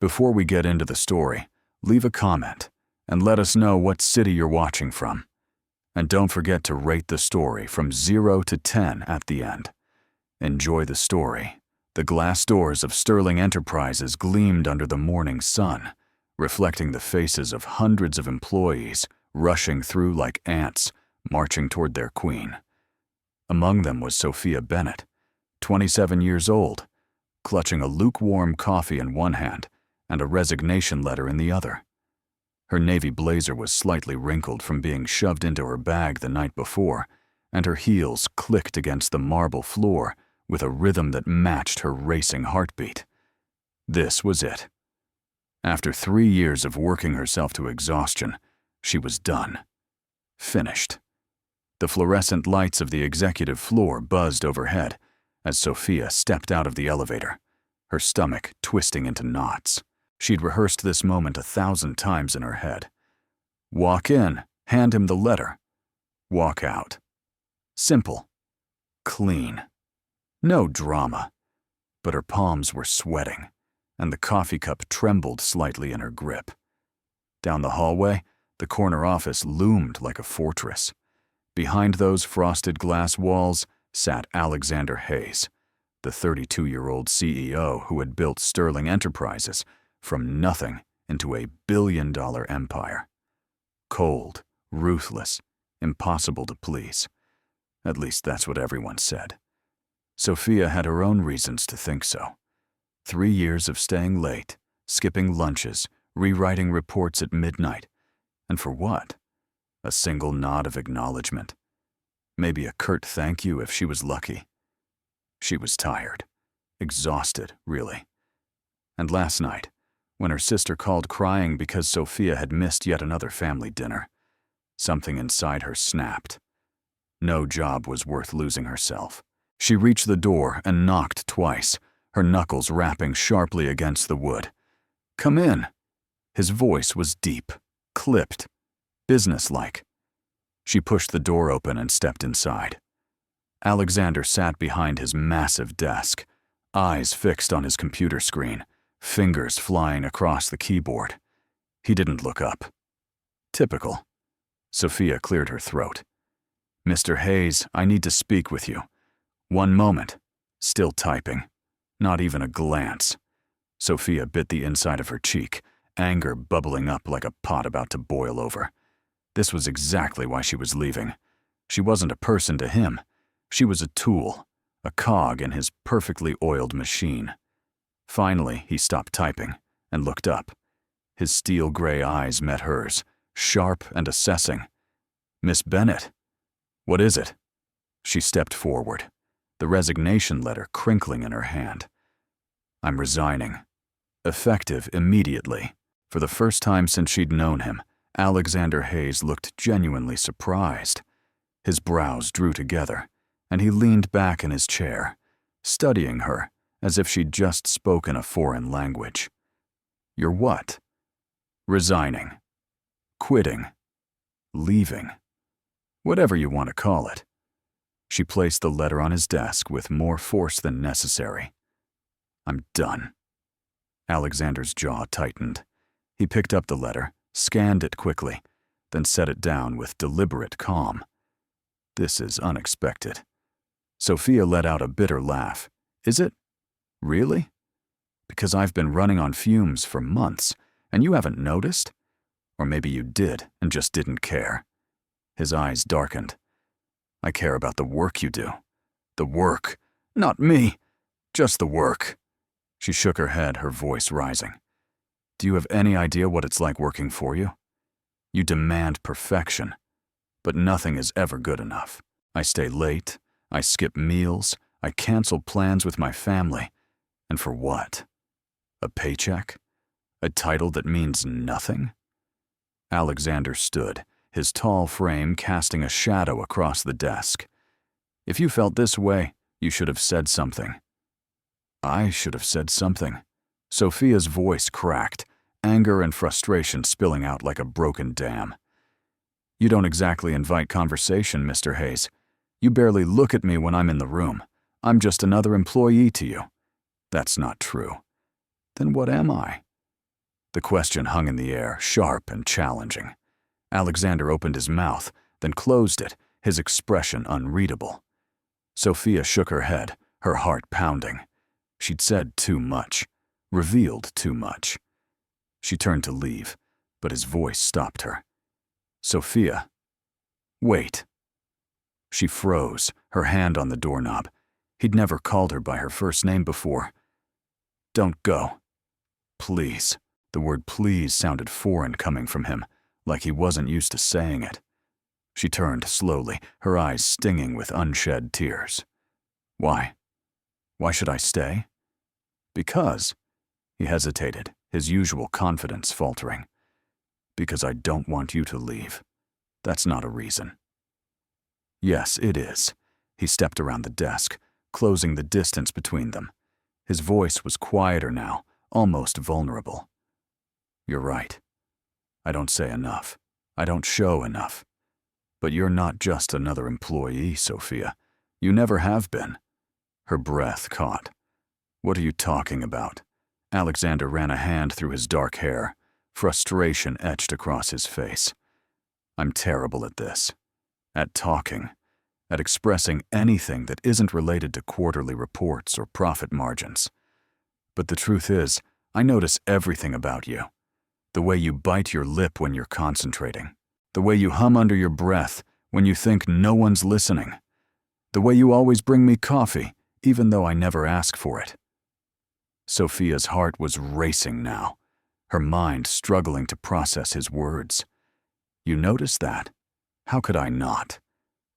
Before we get into the story, leave a comment and let us know what city you're watching from. And don't forget to rate the story from 0 to 10 at the end. Enjoy the story. The glass doors of Sterling Enterprises gleamed under the morning sun, reflecting the faces of hundreds of employees rushing through like ants, marching toward their queen. Among them was Sophia Bennett, 27 years old, clutching a lukewarm coffee in one hand and a resignation letter in the other. Her navy blazer was slightly wrinkled from being shoved into her bag the night before, and her heels clicked against the marble floor with a rhythm that matched her racing heartbeat. This was it. After 3 years of working herself to exhaustion, she was done. Finished. The fluorescent lights of the executive floor buzzed overhead as Sophia stepped out of the elevator, her stomach twisting into knots. She'd rehearsed this moment 1,000 times in her head. Walk in, hand him the letter. Walk out. Simple. Clean. No drama. But her palms were sweating, and the coffee cup trembled slightly in her grip. Down the hallway, the corner office loomed like a fortress. Behind those frosted glass walls sat Alexander Hayes, the 32-year-old CEO who had built Sterling Enterprises from nothing into a billion-dollar empire. Cold, ruthless, impossible to please. At least that's what everyone said. Sophia had her own reasons to think so. 3 years of staying late, skipping lunches, rewriting reports at midnight. And for what? A single nod of acknowledgement. Maybe a curt thank you if she was lucky. She was tired. Exhausted, really. And last night, when her sister called crying because Sophia had missed yet another family dinner, something inside her snapped. No job was worth losing herself. She reached the door and knocked twice, her knuckles rapping sharply against the wood. "Come in." His voice was deep, clipped, businesslike. She pushed the door open and stepped inside. Alexander sat behind his massive desk, eyes fixed on his computer screen, fingers flying across the keyboard. He didn't look up. Typical. Sophia cleared her throat. "Mr. Hayes, I need to speak with you." "1 moment." Still typing. Not even a glance. Sophia bit the inside of her cheek, anger bubbling up like a pot about to boil over. This was exactly why she was leaving. She wasn't a person to him. She was a tool, a cog in his perfectly oiled machine. Finally, he stopped typing and looked up. His steel-gray eyes met hers, sharp and assessing. "Miss Bennett." "What is it?" She stepped forward, the resignation letter crinkling in her hand. "I'm resigning. Effective immediately." For the first time since she'd known him, Alexander Hayes looked genuinely surprised. His brows drew together, and he leaned back in his chair, studying her as if she'd just spoken a foreign language. "You're what?" "Resigning. Quitting. Leaving. Whatever you want to call it." She placed the letter on his desk with more force than necessary. "I'm done." Alexander's jaw tightened. He picked up the letter, scanned it quickly, then set it down with deliberate calm. "This is unexpected." Sophia let out a bitter laugh. "Is it? Really? Because I've been running on fumes for months, and you haven't noticed? Or maybe you did and just didn't care." His eyes darkened. "I care about the work you do." "The work? Not me. Just the work." She shook her head, her voice rising. "Do you have any idea what it's like working for you? You demand perfection, but nothing is ever good enough. I stay late, I skip meals, I cancel plans with my family. And for what? A paycheck? A title that means nothing?" Alexander stood, his tall frame casting a shadow across the desk. "If you felt this way, you should have said something." "I should have said something." Sophia's voice cracked, anger and frustration spilling out like a broken dam. "You don't exactly invite conversation, Mr. Hayes. You barely look at me when I'm in the room. I'm just another employee to you." "That's not true." "Then what am I?" The question hung in the air, sharp and challenging. Alexander opened his mouth, then closed it, his expression unreadable. Sophia shook her head, her heart pounding. She'd said too much, revealed too much. She turned to leave, but his voice stopped her. Sophia, wait. She froze, her hand on the doorknob. He'd never called her by her first name before. Don't go. Please. The word please sounded foreign coming from him, like he wasn't used to saying it. She turned slowly, her eyes stinging with unshed tears. Why? Why should I stay? Because. He hesitated, his usual confidence faltering. Because I don't want you to leave. That's not a reason. Yes, it is. He stepped around the desk, closing the distance between them. His voice was quieter now, almost vulnerable. You're right. I don't say enough. I don't show enough. But you're not just another employee, Sophia. You never have been. Her breath caught. What are you talking about? Alexander ran a hand through his dark hair. Frustration etched across his face. I'm terrible at this. At talking. At expressing anything that isn't related to quarterly reports or profit margins. But the truth is, I notice everything about you. The way you bite your lip when you're concentrating. The way you hum under your breath when you think no one's listening. The way you always bring me coffee, even though I never ask for it. Sophia's heart was racing now, her mind struggling to process his words. You notice that? How could I not?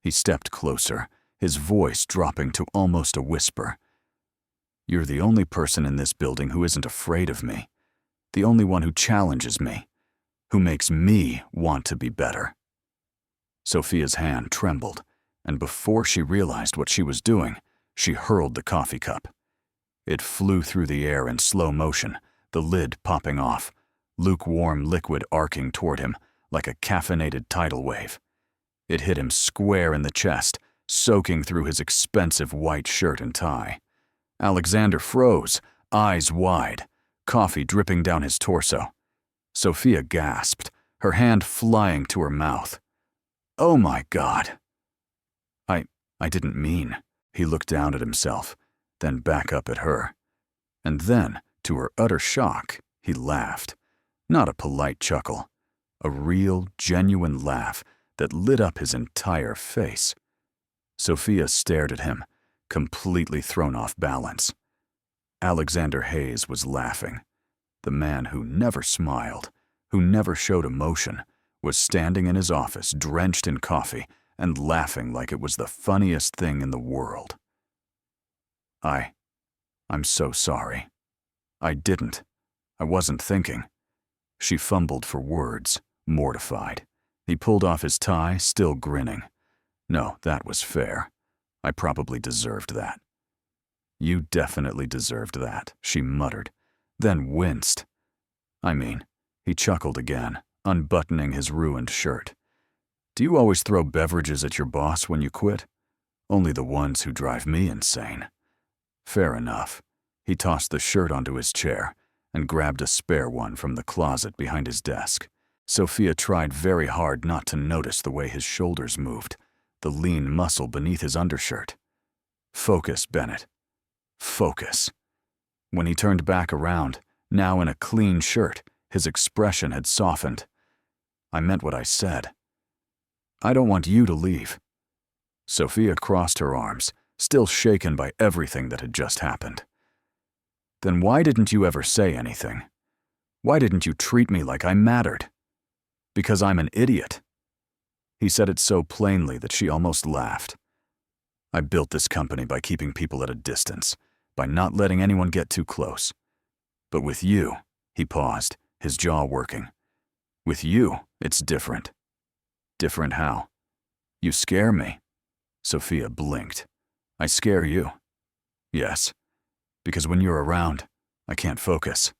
He stepped closer, his voice dropping to almost a whisper. You're the only person in this building who isn't afraid of me. The only one who challenges me, who makes me want to be better. Sophia's hand trembled, and before she realized what she was doing, she hurled the coffee cup. It flew through the air in slow motion, the lid popping off, lukewarm liquid arcing toward him like a caffeinated tidal wave. It hit him square in the chest, soaking through his expensive white shirt and tie. Alexander froze, eyes wide, coffee dripping down his torso. Sophia gasped, her hand flying to her mouth. Oh my God! I didn't mean. He looked down at himself, then back up at her. And then, to her utter shock, he laughed. Not a polite chuckle. A real, genuine laugh that lit up his entire face. Sophia stared at him, completely thrown off balance. Alexander Hayes was laughing. The man who never smiled, who never showed emotion, was standing in his office drenched in coffee and laughing like it was the funniest thing in the world. I'm so sorry. I didn't. I wasn't thinking. She fumbled for words, mortified. He pulled off his tie, still grinning. No, that was fair. I probably deserved that. You definitely deserved that, she muttered, then winced. He chuckled again, unbuttoning his ruined shirt. Do you always throw beverages at your boss when you quit? Only the ones who drive me insane. Fair enough. He tossed the shirt onto his chair and grabbed a spare one from the closet behind his desk. Sophia tried very hard not to notice the way his shoulders moved, the lean muscle beneath his undershirt. Focus, Bennett. Focus. When he turned back around, now in a clean shirt, his expression had softened. I meant what I said. I don't want you to leave. Sophia crossed her arms, still shaken by everything that had just happened. Then why didn't you ever say anything? Why didn't you treat me like I mattered? Because I'm an idiot. He said it so plainly that she almost laughed. I built this company by keeping people at a distance, by not letting anyone get too close. But with you, he paused, his jaw working. With you, it's different. Different how? You scare me. Sophia blinked. I scare you. Yes, because when you're around, I can't focus.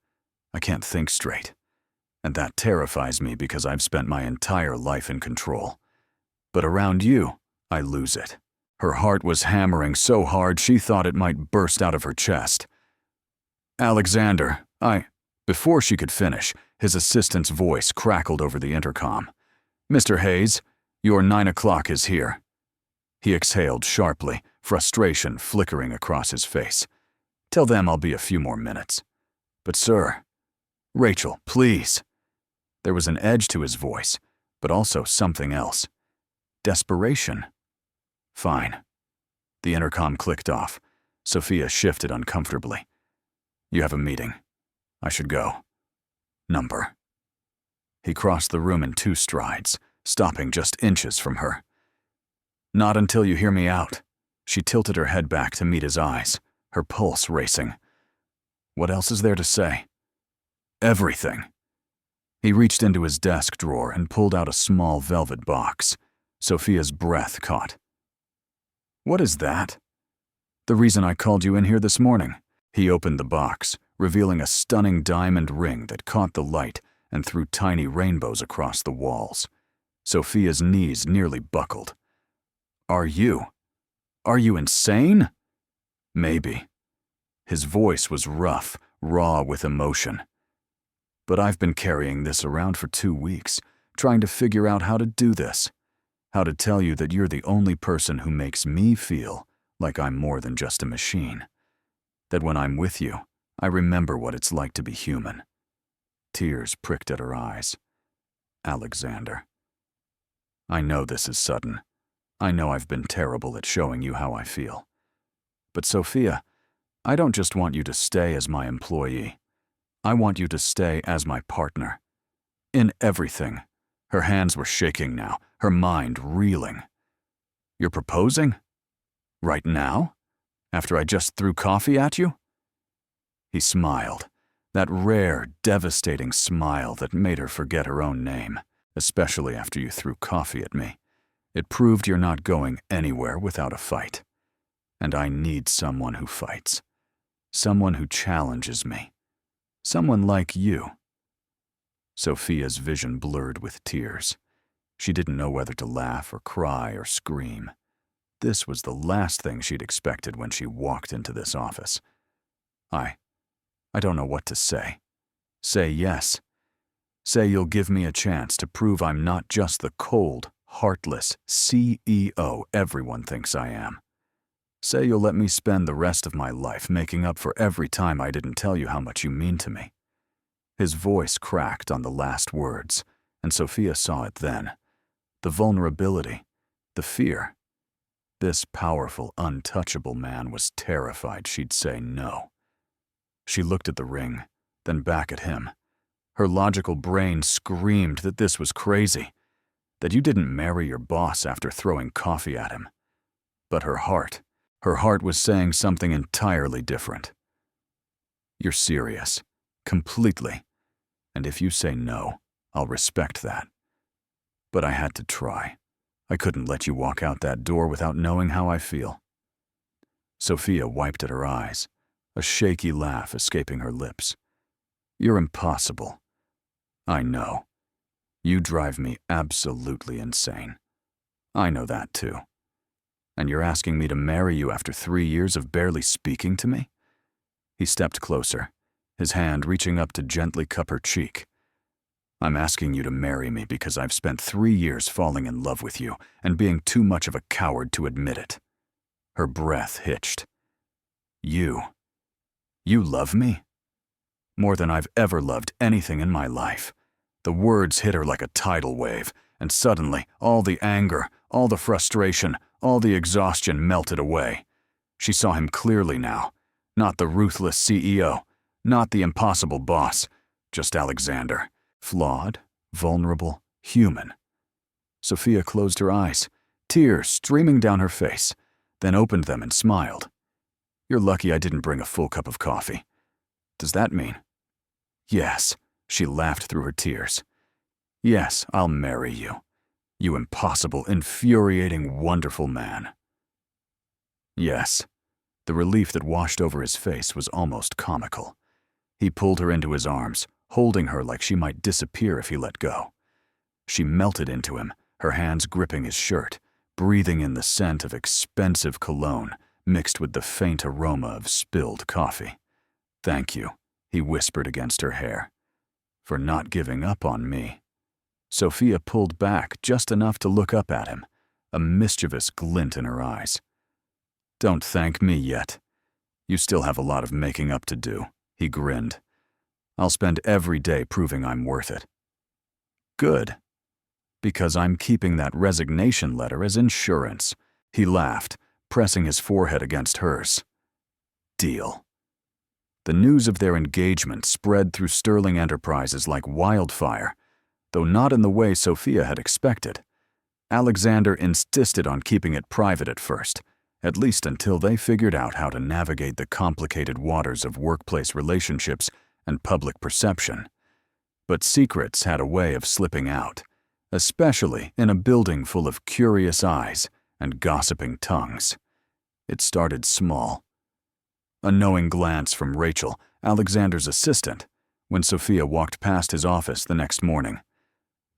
I can't think straight. And that terrifies me because I've spent my entire life in control. But around you, I lose it. Her heart was hammering so hard she thought it might burst out of her chest. Alexander, Before she could finish, his assistant's voice crackled over the intercom. "Mr. Hayes, your 9 o'clock is here." He exhaled sharply, frustration flickering across his face. "Tell them I'll be a few more minutes." "But sir—" "Rachel, please." There was an edge to his voice, but also something else. Desperation. "Fine." The intercom clicked off. Sophia shifted uncomfortably. "You have a meeting. I should go. Number." He crossed the room in 2 strides, stopping just inches from her. "Not until you hear me out." She tilted her head back to meet his eyes, her pulse racing. "What else is there to say?" "Everything." He reached into his desk drawer and pulled out a small velvet box. Sophia's breath caught. "What is that?" "The reason I called you in here this morning." He opened the box, revealing a stunning diamond ring that caught the light and threw tiny rainbows across the walls. Sophia's knees nearly buckled. Are you insane?" "Maybe." His voice was rough, raw with emotion. "But I've been carrying this around for 2 weeks, trying to figure out how to do this. How to tell you that you're the only person who makes me feel like I'm more than just a machine. That when I'm with you, I remember what it's like to be human." Tears pricked at her eyes. "Alexander. I know this is sudden. I know I've been terrible at showing you how I feel. But Sophia, I don't just want you to stay as my employee. I want you to stay as my partner. In everything." Her hands were shaking now, her mind reeling. "You're proposing? Right now? After I just threw coffee at you?" He smiled, that rare, devastating smile that made her forget her own name, especially after you threw coffee at me. "It proved you're not going anywhere without a fight. And I need someone who fights. Someone who challenges me. Someone like you." Sophia's vision blurred with tears. She didn't know whether to laugh or cry or scream. This was the last thing she'd expected when she walked into this office. I don't know what to say. Say yes. Say you'll give me a chance to prove I'm not just the cold, heartless CEO everyone thinks I am. Say you'll let me spend the rest of my life making up for every time I didn't tell you how much you mean to me. His voice cracked on the last words, and Sophia saw it then. The vulnerability, the fear. This powerful, untouchable man was terrified she'd say no. She looked at the ring, then back at him. Her logical brain screamed that this was crazy, that you didn't marry your boss after throwing coffee at him. But her heart was saying something entirely different. You're serious, completely, and if you say no, I'll respect that. But I had to try. I couldn't let you walk out that door without knowing how I feel. Sophia wiped at her eyes, a shaky laugh escaping her lips. You're impossible. I know. You drive me absolutely insane. I know that too. And you're asking me to marry you after 3 years of barely speaking to me? He stepped closer, his hand reaching up to gently cup her cheek. I'm asking you to marry me because I've spent 3 years falling in love with you and being too much of a coward to admit it. Her breath hitched. You love me? More than I've ever loved anything in my life. The words hit her like a tidal wave, and suddenly all the anger, all the frustration, all the exhaustion melted away. She saw him clearly now. Not the ruthless CEO, not the impossible boss, just Alexander. Flawed, vulnerable, human. Sophia closed her eyes, tears streaming down her face, then opened them and smiled. You're lucky I didn't bring a full cup of coffee. Does that mean? Yes, she laughed through her tears. Yes, I'll marry you. You impossible, infuriating, wonderful man. Yes. The relief that washed over his face was almost comical. He pulled her into his arms, holding her like she might disappear if he let go. She melted into him, her hands gripping his shirt, breathing in the scent of expensive cologne mixed with the faint aroma of spilled coffee. Thank you, he whispered against her hair. "For not giving up on me." Sophia pulled back just enough to look up at him, a mischievous glint in her eyes. "Don't thank me yet. You still have a lot of making up to do," he grinned. "I'll spend every day proving I'm worth it." "Good. Because I'm keeping that resignation letter as insurance," he laughed, pressing his forehead against hers. "Deal." The news of their engagement spread through Sterling Enterprises like wildfire, though not in the way Sophia had expected. Alexander insisted on keeping it private at first, at least until they figured out how to navigate the complicated waters of workplace relationships and public perception. But secrets had a way of slipping out, especially in a building full of curious eyes and gossiping tongues. It started small. A knowing glance from Rachel, Alexander's assistant, when Sophia walked past his office the next morning.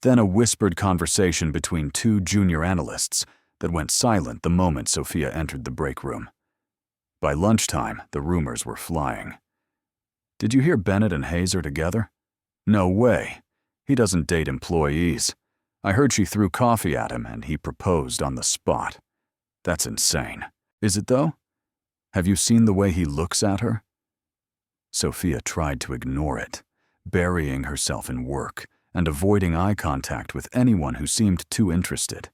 Then a whispered conversation between two junior analysts that went silent the moment Sophia entered the break room. By lunchtime, the rumors were flying. "Did you hear Bennett and Hayes are together?" "No way. He doesn't date employees. I heard she threw coffee at him and he proposed on the spot." "That's insane." "Is it though? Have you seen the way he looks at her?" Sophia tried to ignore it, burying herself in work and avoiding eye contact with anyone who seemed too interested.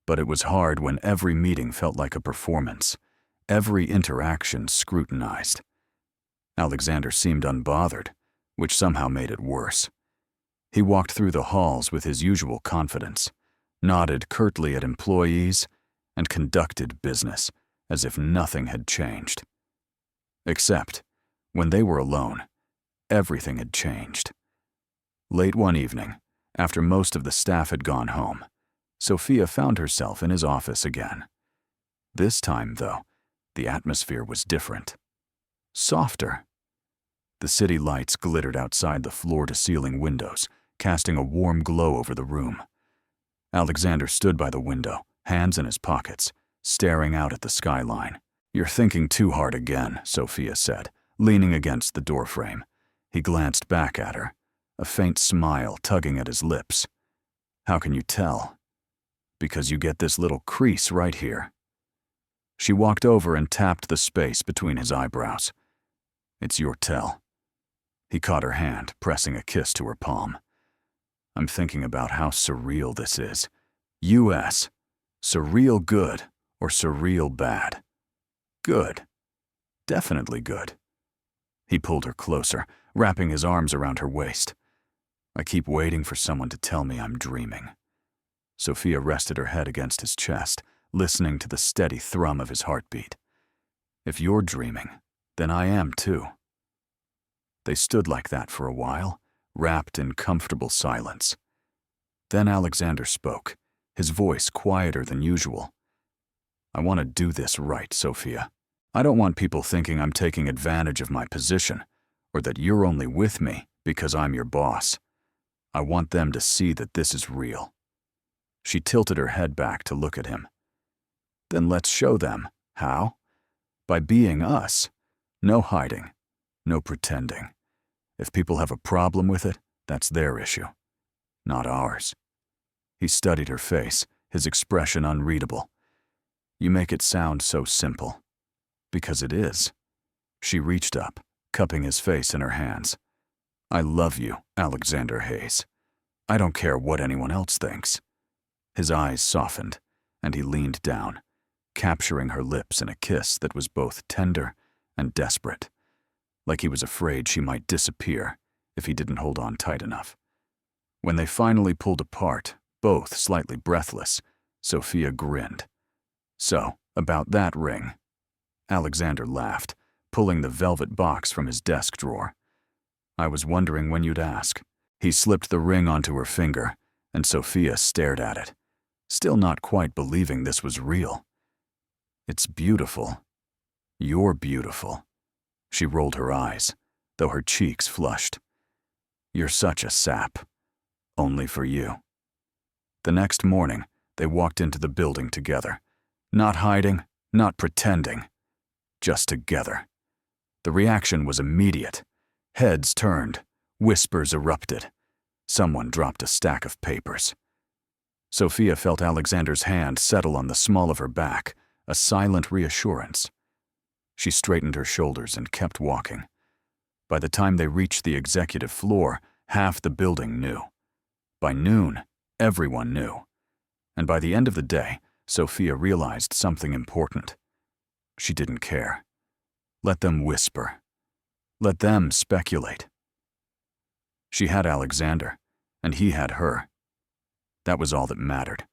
But it was hard when every meeting felt like a performance, every interaction scrutinized. Alexander seemed unbothered, which somehow made it worse. He walked through the halls with his usual confidence, nodded curtly at employees, and conducted business as if nothing had changed. Except, when they were alone, everything had changed. Late one evening, after most of the staff had gone home, Sophia found herself in his office again. This time, though, the atmosphere was different. Softer. The city lights glittered outside the floor-to-ceiling windows, casting a warm glow over the room. Alexander stood by the window, hands in his pockets, staring out at the skyline. "You're thinking too hard again," Sophia said, leaning against the doorframe. He glanced back at her, a faint smile tugging at his lips. "How can you tell?" "Because you get this little crease right here." She walked over and tapped the space between his eyebrows. "It's your tell." He caught her hand, pressing a kiss to her palm. "I'm thinking about how surreal this is. U.S. Surreal good or surreal bad?" "Good. Definitely good." He pulled her closer, wrapping his arms around her waist. "I keep waiting for someone to tell me I'm dreaming." Sophia rested her head against his chest, listening to the steady thrum of his heartbeat. "If you're dreaming, then I am too." They stood like that for a while, wrapped in comfortable silence. Then Alexander spoke, his voice quieter than usual. "I want to do this right, Sophia. I don't want people thinking I'm taking advantage of my position, or that you're only with me because I'm your boss. I want them to see that this is real." She tilted her head back to look at him. "Then let's show them. How? By being us. No hiding. No pretending. If people have a problem with it, that's their issue, not ours." He studied her face, his expression unreadable. "You make it sound so simple." "Because it is." She reached up, cupping his face in her hands. "I love you, Alexander Hayes. I don't care what anyone else thinks." His eyes softened, and he leaned down, capturing her lips in a kiss that was both tender and desperate, like he was afraid she might disappear if he didn't hold on tight enough. When they finally pulled apart, both slightly breathless, Sophia grinned. "So, about that ring." Alexander laughed, pulling the velvet box from his desk drawer. "I was wondering when you'd ask." He slipped the ring onto her finger, and Sophia stared at it, still not quite believing this was real. "It's beautiful. You're beautiful." She rolled her eyes, though her cheeks flushed. "You're such a sap. Only for you." The next morning, they walked into the building together, not hiding, not pretending, just together. The reaction was immediate. Heads turned. Whispers erupted. Someone dropped a stack of papers. Sophia felt Alexander's hand settle on the small of her back, a silent reassurance. She straightened her shoulders and kept walking. By the time they reached the executive floor, half the building knew. By noon, everyone knew. And by the end of the day, Sophia realized something important. She didn't care. Let them whisper. Let them speculate. She had Alexander, and he had her. That was all that mattered.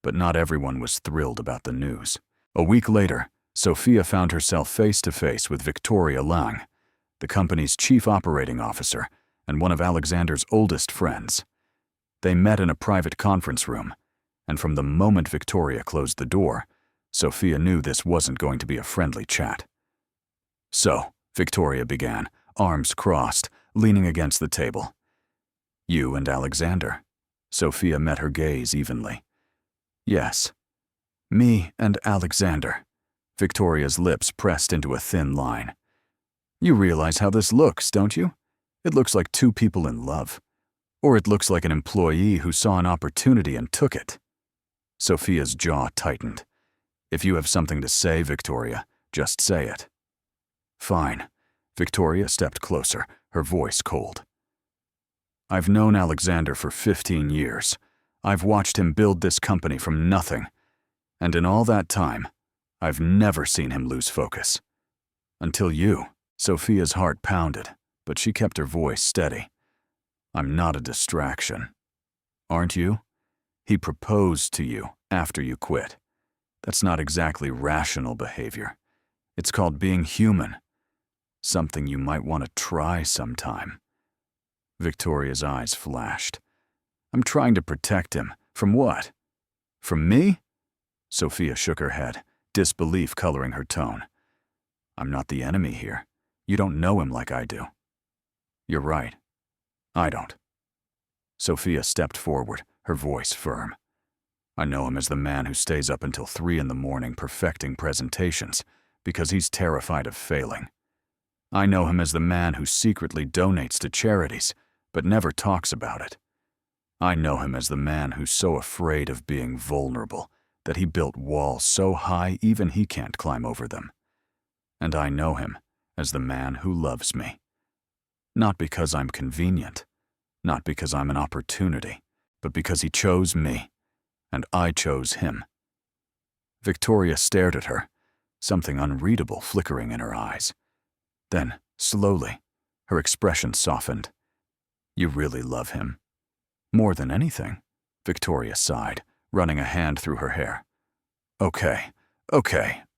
But not everyone was thrilled about the news. A week later, Sophia found herself face to face with Victoria Lang, the company's chief operating officer and one of Alexander's oldest friends. They met in a private conference room, and from the moment Victoria closed the door, Sophia knew this wasn't going to be a friendly chat. "So," Victoria began, arms crossed, leaning against the table. "You and Alexander?" Sophia met her gaze evenly. "Yes. Me and Alexander." Victoria's lips pressed into a thin line. "You realize how this looks, don't you? It looks like two people in love. Or it looks like an employee who saw an opportunity and took it." Sophia's jaw tightened. "If you have something to say, Victoria, just say it." "Fine." Victoria stepped closer, her voice cold. "I've known Alexander for 15 years. I've watched him build this company from nothing. And in all that time, I've never seen him lose focus. Until you." Sophia's heart pounded, but she kept her voice steady. "I'm not a distraction. Aren't you? He proposed to you after you quit. That's not exactly rational behavior. It's called being human. Something you might want to try sometime." Victoria's eyes flashed. "I'm trying to protect him. From what? From me?" Sophia shook her head, disbelief coloring her tone. "I'm not the enemy here. You don't know him like I do." "You're right. I don't." Sophia stepped forward, her voice firm. "I know him as the man who stays up until 3 in the morning perfecting presentations because he's terrified of failing. I know him as the man who secretly donates to charities but never talks about it. I know him as the man who's so afraid of being vulnerable that he built walls so high even he can't climb over them. And I know him as the man who loves me. Not because I'm convenient, not because I'm an opportunity, but because he chose me, and I chose him." Victoria stared at her, something unreadable flickering in her eyes. Then, slowly, her expression softened. "You really love him?" "More than anything," Victoria sighed, running a hand through her hair. Okay,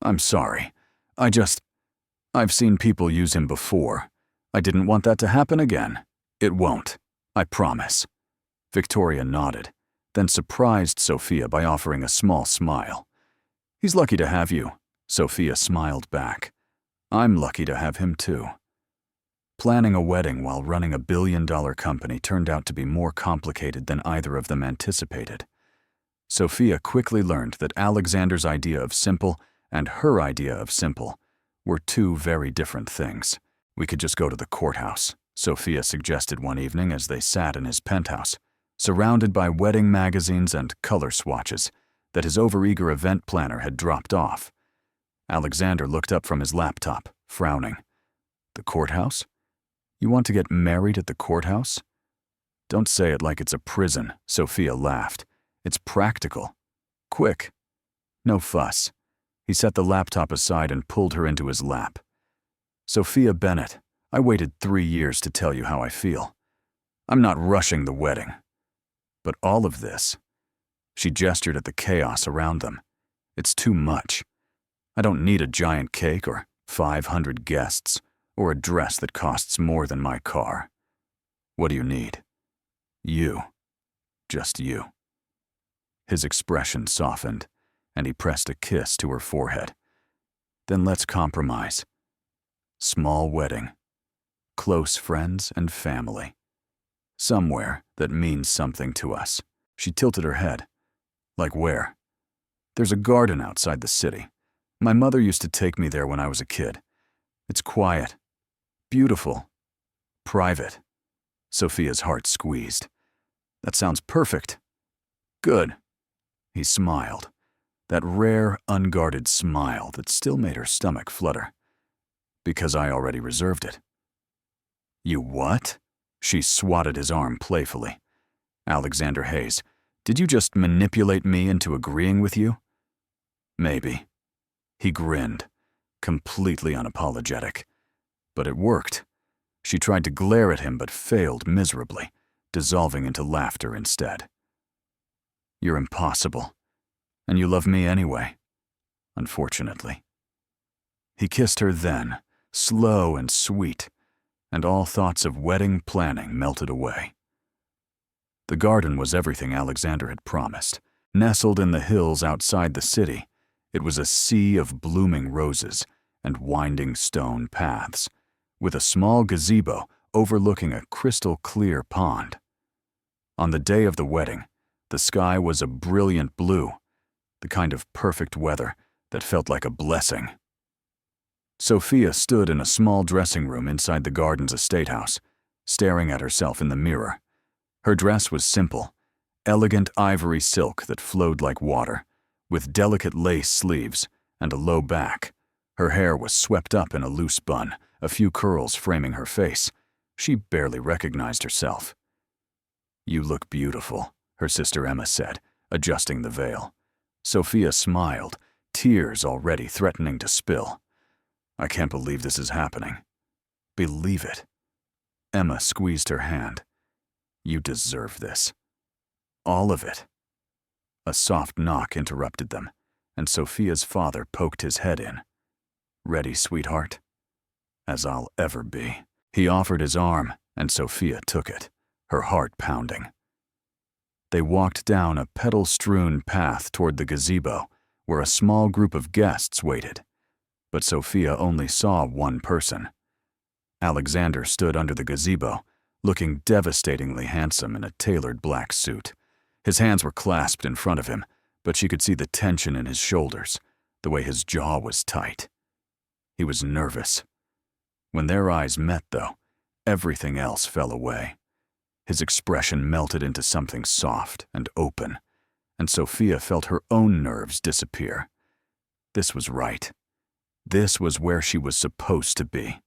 I'm sorry. I've seen people use him before. I didn't want that to happen again. It won't, I promise." Victoria nodded, then surprised Sophia by offering a small smile. "He's lucky to have you," Sophia smiled back. "I'm lucky to have him too." Planning a wedding while running a billion-dollar company turned out to be more complicated than either of them anticipated. Sophia quickly learned that Alexander's idea of simple and her idea of simple were two very different things. "We could just go to the courthouse," Sophia suggested one evening as they sat in his penthouse, surrounded by wedding magazines and color swatches that his overeager event planner had dropped off. Alexander looked up from his laptop, frowning. "The courthouse? You want to get married at the courthouse?" "Don't say it like it's a prison," Sophia laughed. "It's practical. Quick. No fuss." He set the laptop aside and pulled her into his lap. "Sophia Bennett, I waited 3 years to tell you how I feel. I'm not rushing the wedding. But all of this," she gestured at the chaos around them, "it's too much. I don't need a giant cake or 500 guests or a dress that costs more than my car. What do you need? You. Just you." His expression softened, and he pressed a kiss to her forehead. "Then let's compromise. Small wedding. Close friends and family. Somewhere that means something to us." She tilted her head. "Like where?" "There's a garden outside the city. My mother used to take me there when I was a kid. It's quiet. Beautiful. private. Sophia's heart squeezed. That sounds perfect. Good. He smiled. That rare, unguarded smile that still made her stomach flutter. Because I already reserved it. You what? She swatted his arm playfully. Alexander Hayes, did you just manipulate me into agreeing with you? Maybe. He grinned, completely unapologetic. But it worked. She tried to glare at him but failed miserably, dissolving into laughter instead. You're impossible. And you love me anyway. Unfortunately. He kissed her then, slow and sweet, and all thoughts of wedding planning melted away. The garden was everything Alexander had promised. Nestled in the hills outside the city, it was a sea of blooming roses and winding stone paths, with a small gazebo overlooking a crystal-clear pond. On the day of the wedding, the sky was a brilliant blue, the kind of perfect weather that felt like a blessing. Sophia stood in a small dressing room inside the garden's estate house, staring at herself in the mirror. Her dress was simple, elegant ivory silk that flowed like water, with delicate lace sleeves and a low back. Her hair was swept up in a loose bun, a few curls framing her face. She barely recognized herself. You look beautiful, her sister Emma said, adjusting the veil. Sophia smiled, tears already threatening to spill. I can't believe this is happening. Believe it. Emma squeezed her hand. You deserve this. All of it. A soft knock interrupted them, and Sophia's father poked his head in. Ready, sweetheart? As I'll ever be. He offered his arm, and Sophia took it, her heart pounding. They walked down a petal-strewn path toward the gazebo, where a small group of guests waited. But Sophia only saw one person. Alexander stood under the gazebo, looking devastatingly handsome in a tailored black suit. His hands were clasped in front of him, but she could see the tension in his shoulders, the way his jaw was tight. He was nervous. When their eyes met, though, everything else fell away. His expression melted into something soft and open, and Sophia felt her own nerves disappear. This was right. This was where she was supposed to be.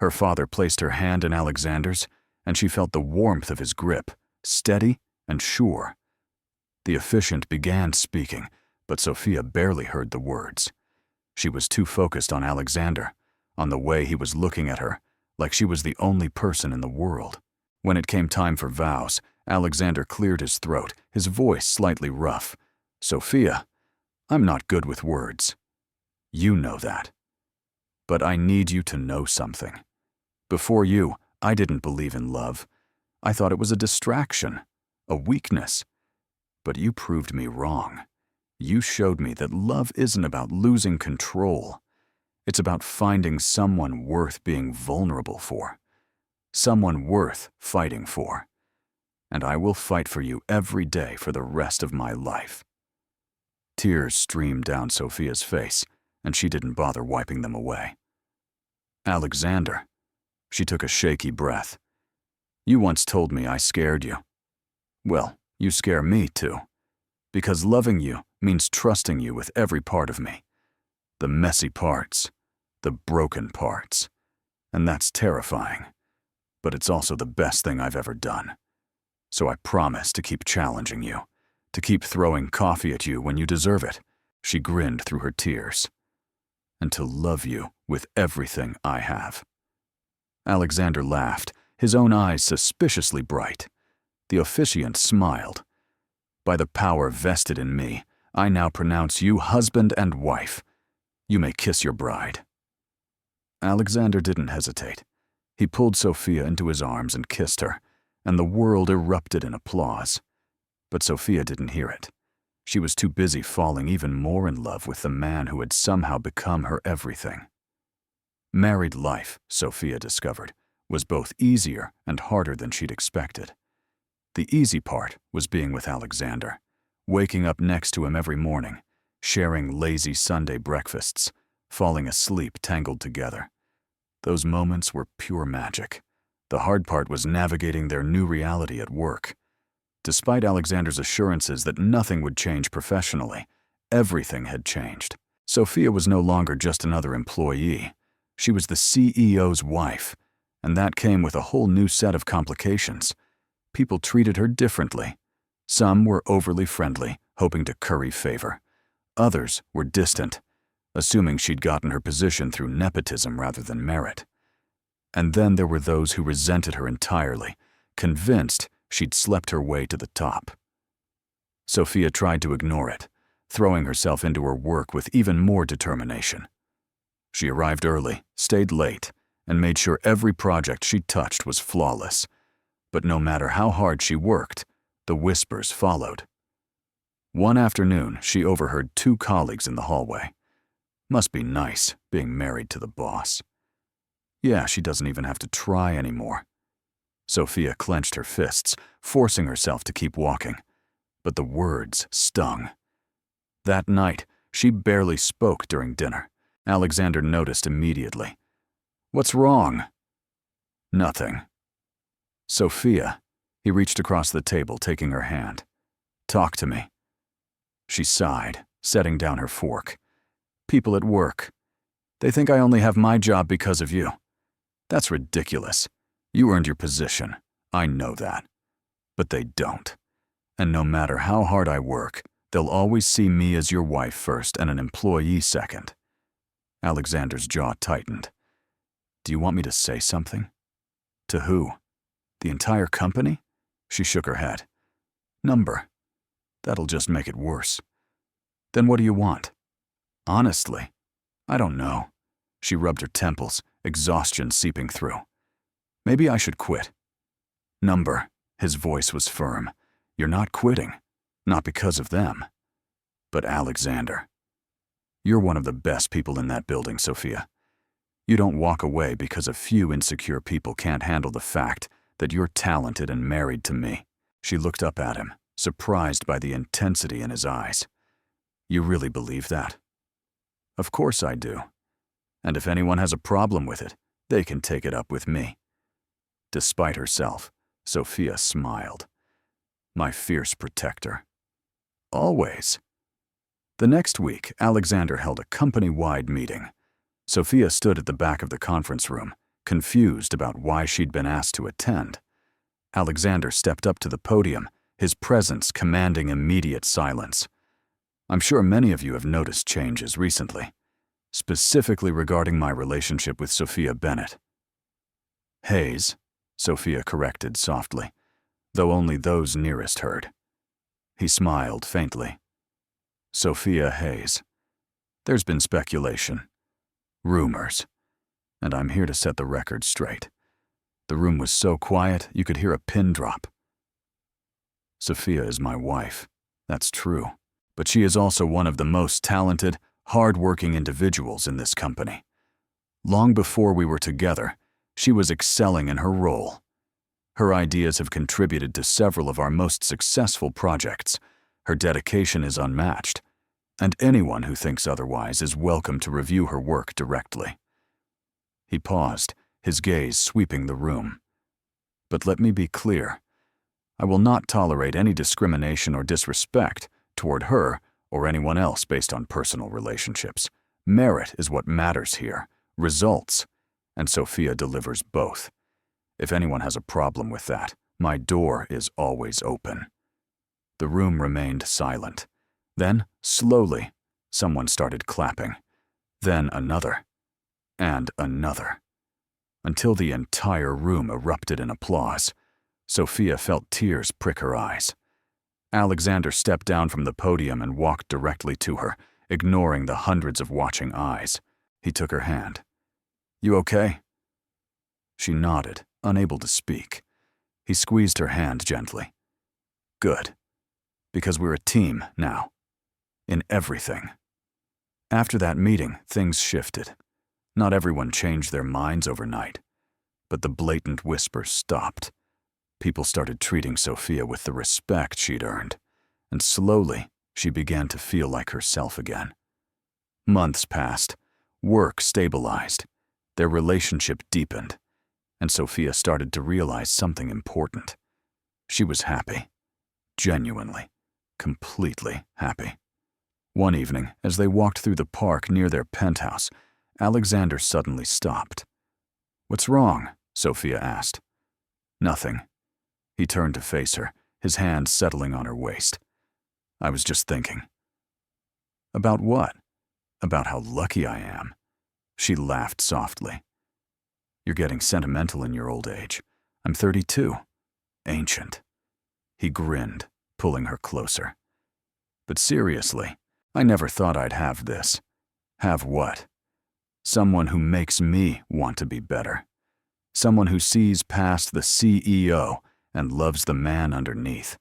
Her father placed her hand in Alexander's, and she felt the warmth of his grip, steady and sure. The officiant began speaking, but Sophia barely heard the words. She was too focused on Alexander, on the way he was looking at her, like she was the only person in the world. When it came time for vows, Alexander cleared his throat, his voice slightly rough. Sophia, I'm not good with words. You know that. But I need you to know something. Before you, I didn't believe in love. I thought it was a distraction, a weakness. But you proved me wrong. You showed me that love isn't about losing control. It's about finding someone worth being vulnerable for. Someone worth fighting for. And I will fight for you every day for the rest of my life. Tears streamed down Sophia's face, and she didn't bother wiping them away. Alexander. She took a shaky breath. You once told me I scared you. Well, you scare me too. Because loving you means trusting you with every part of me. The messy parts, the broken parts. And that's terrifying. But it's also the best thing I've ever done. So I promise to keep challenging you, to keep throwing coffee at you when you deserve it. She grinned through her tears. And to love you with everything I have. Alexander laughed, his own eyes suspiciously bright. The officiant smiled. By the power vested in me, I now pronounce you husband and wife. You may kiss your bride. Alexander didn't hesitate. He pulled Sophia into his arms and kissed her, and the world erupted in applause. But Sophia didn't hear it. She was too busy falling even more in love with the man who had somehow become her everything. Married life, Sophia discovered, was both easier and harder than she'd expected. The easy part was being with Alexander, waking up next to him every morning, sharing lazy Sunday breakfasts, falling asleep tangled together. Those moments were pure magic, The hard part was navigating their new reality at work. Despite Alexander's assurances that nothing would change professionally, everything had changed. Sophia was no longer just another employee. She was the CEO's wife, and that came with a whole new set of complications. People treated her differently. Some were overly friendly, hoping to curry favor. Others were distant, assuming she'd gotten her position through nepotism rather than merit. And then there were those who resented her entirely, convinced she'd slept her way to the top. Sophia tried to ignore it, throwing herself into her work with even more determination. She arrived early, stayed late, and made sure every project she touched was flawless. But no matter how hard she worked, the whispers followed. One afternoon, she overheard two colleagues in the hallway. Must be nice, being married to the boss. Yeah, she doesn't even have to try anymore. Sophia clenched her fists, forcing herself to keep walking. But the words stung. That night, she barely spoke during dinner. Alexander noticed immediately. "What's wrong?" "Nothing." "Sophia," he reached across the table, taking her hand. "Talk to me." She sighed, setting down her fork. "People at work. They think I only have my job because of you. That's ridiculous. You earned your position. I know that. But they don't. And no matter how hard I work, they'll always see me as your wife first and an employee second." Alexander's jaw tightened. "Do you want me to say something?" "To who? The entire company?" She shook her head. "Number. That'll just make it worse." "Then what do you want?" "Honestly, I don't know." She rubbed her temples, exhaustion seeping through. "Maybe I should quit." "Number," his voice was firm. "You're not quitting. Not because of them. But Alexander. You're one of the best people in that building, Sophia. You don't walk away because a few insecure people can't handle the fact that you're talented and married to me." She looked up at him, surprised by the intensity in his eyes. "You really believe that?" "Of course I do. And if anyone has a problem with it, they can take it up with me." Despite herself, Sophia smiled. "My fierce protector." "Always." The next week, Alexander held a company-wide meeting. Sophia stood at the back of the conference room, confused about why she'd been asked to attend. Alexander stepped up to the podium, his presence commanding immediate silence. "I'm sure many of you have noticed changes recently, specifically regarding my relationship with Sophia Bennett." "Hayes," Sophia corrected softly, though only those nearest heard. He smiled faintly. "Sophia Hayes. There's been speculation, rumors, and I'm here to set the record straight. The room was so quiet you could hear a pin drop. Sophia is my wife, that's true, but she is also one of the most talented, hard-working individuals in this company. Long before we were together, she was excelling in her role. Her ideas have contributed to several of our most successful projects. Her dedication is unmatched, and anyone who thinks otherwise is welcome to review her work directly." He paused, his gaze sweeping the room. "But let me be clear. I will not tolerate any discrimination or disrespect toward her or anyone else based on personal relationships. Merit is what matters here, results, and Sophia delivers both. If anyone has a problem with that, my door is always open." The room remained silent. Then, slowly, someone started clapping. Then another. And another. Until the entire room erupted in applause. Sophia felt tears prick her eyes. Alexander stepped down from the podium and walked directly to her, ignoring the hundreds of watching eyes. He took her hand. "You okay?" She nodded, unable to speak. He squeezed her hand gently. "Good. Because we're a team now. In everything." After that meeting, things shifted. Not everyone changed their minds overnight, but the blatant whispers stopped. People started treating Sophia with the respect she'd earned, and slowly she began to feel like herself again. Months passed, work stabilized, their relationship deepened, and Sophia started to realize something important. She was happy. Genuinely, completely happy. One evening, as they walked through the park near their penthouse, Alexander suddenly stopped. "What's wrong?" Sophia asked. "Nothing." He turned to face her, his hand settling on her waist. "I was just thinking." "About what?" "About how lucky I am." She laughed softly. "You're getting sentimental in your old age. I'm 32. Ancient." He grinned, pulling her closer. "But seriously, I never thought I'd have this." "Have what?" "Someone who makes me want to be better. Someone who sees past the CEO and loves the man underneath."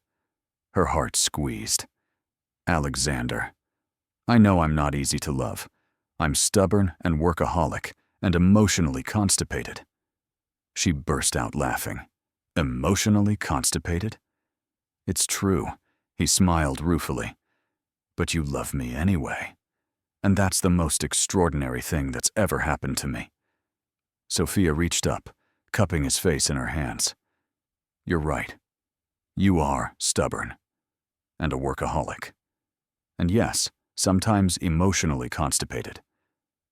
Her heart squeezed. "Alexander, I know I'm not easy to love. I'm stubborn and workaholic and emotionally constipated." She burst out laughing. "Emotionally constipated?" "It's true," he smiled ruefully. "But you love me anyway. And that's the most extraordinary thing that's ever happened to me." Sophia reached up, cupping his face in her hands. "You're right. You are stubborn. And a workaholic. And yes, sometimes emotionally constipated.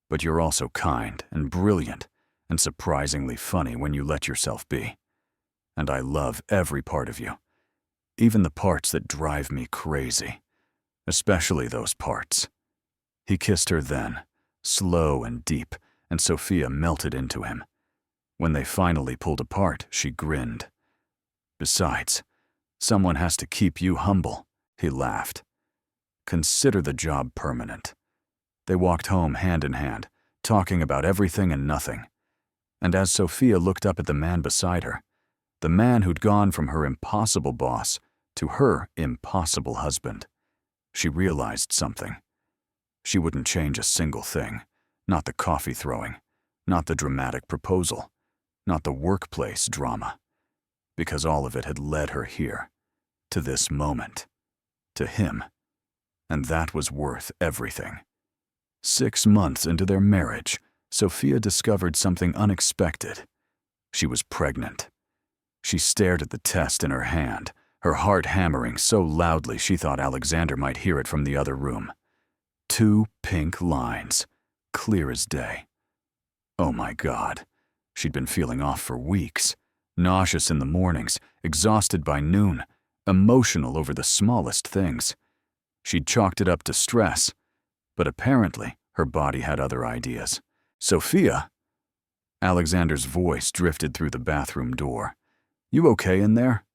But you're also kind and brilliant and surprisingly funny when you let yourself be. And I love every part of you, even the parts that drive me crazy, especially those parts." He kissed her then, slow and deep, and Sophia melted into him. When they finally pulled apart, she grinned. "Besides, someone has to keep you humble," he laughed. "Consider the job permanent." They walked home hand in hand, talking about everything and nothing. And as Sophia looked up at the man beside her, the man who'd gone from her impossible boss to her impossible husband, she realized something. She wouldn't change a single thing, not the coffee throwing, not the dramatic proposal, not the workplace drama, because all of it had led her here, to this moment, to him, and that was worth everything. 6 months into their marriage, Sophia discovered something unexpected. She was pregnant. She stared at the test in her hand, her heart hammering so loudly she thought Alexander might hear it from the other room. 2 pink lines, clear as day. Oh my God. She'd been feeling off for weeks, nauseous in the mornings, exhausted by noon, emotional over the smallest things. She'd chalked it up to stress, but apparently her body had other ideas. "Sophia!" Alexander's voice drifted through the bathroom door. "You okay in there?"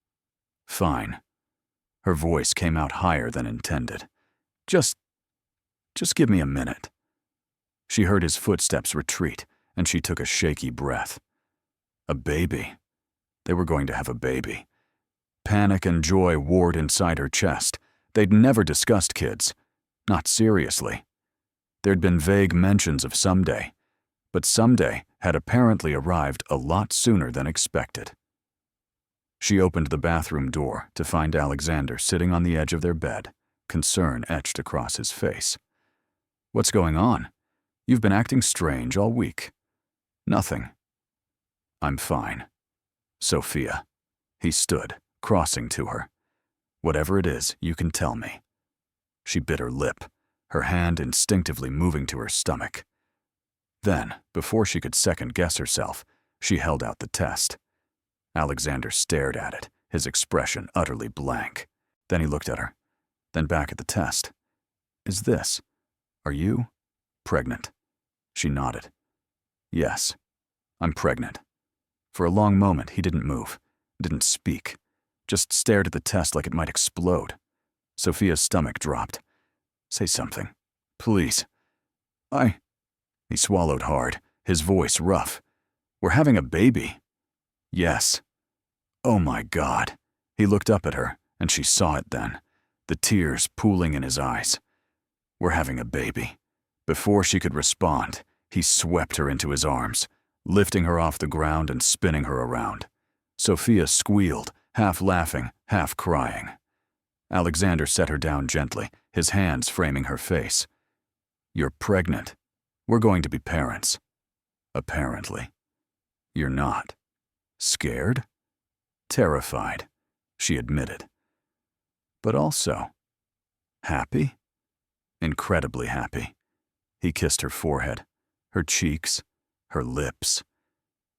"Fine." Her voice came out higher than intended. Just give me a minute." She heard his footsteps retreat, and she took a shaky breath. A baby. They were going to have a baby. Panic and joy warred inside her chest. They'd never discussed kids. Not seriously. There'd been vague mentions of someday, but someday had apparently arrived a lot sooner than expected. She opened the bathroom door to find Alexander sitting on the edge of their bed, concern etched across his face. "What's going on? You've been acting strange all week." "Nothing." "I'm fine." "Sophia." He stood, crossing to her. "Whatever it is, you can tell me." She bit her lip, her hand instinctively moving to her stomach. Then, before she could second-guess herself, she held out the test. Alexander stared at it, his expression utterly blank. Then he looked at her, then back at the test. Are you pregnant?" She nodded. "Yes, I'm pregnant." For a long moment, he didn't move, didn't speak, just stared at the test like it might explode. Sophia's stomach dropped. "Say something, please." He swallowed hard, his voice rough. "We're having a baby." "Yes." "Oh my God." He looked up at her, and she saw it then, the tears pooling in his eyes. "We're having a baby." Before she could respond, he swept her into his arms, lifting her off the ground and spinning her around. Sophia squealed, half laughing, half crying. Alexander set her down gently, his hands framing her face. "You're pregnant. We're going to be parents." "Apparently." "You're not." Scared? Terrified, she admitted. But also happy? Incredibly happy. He kissed her forehead, her cheeks, her lips.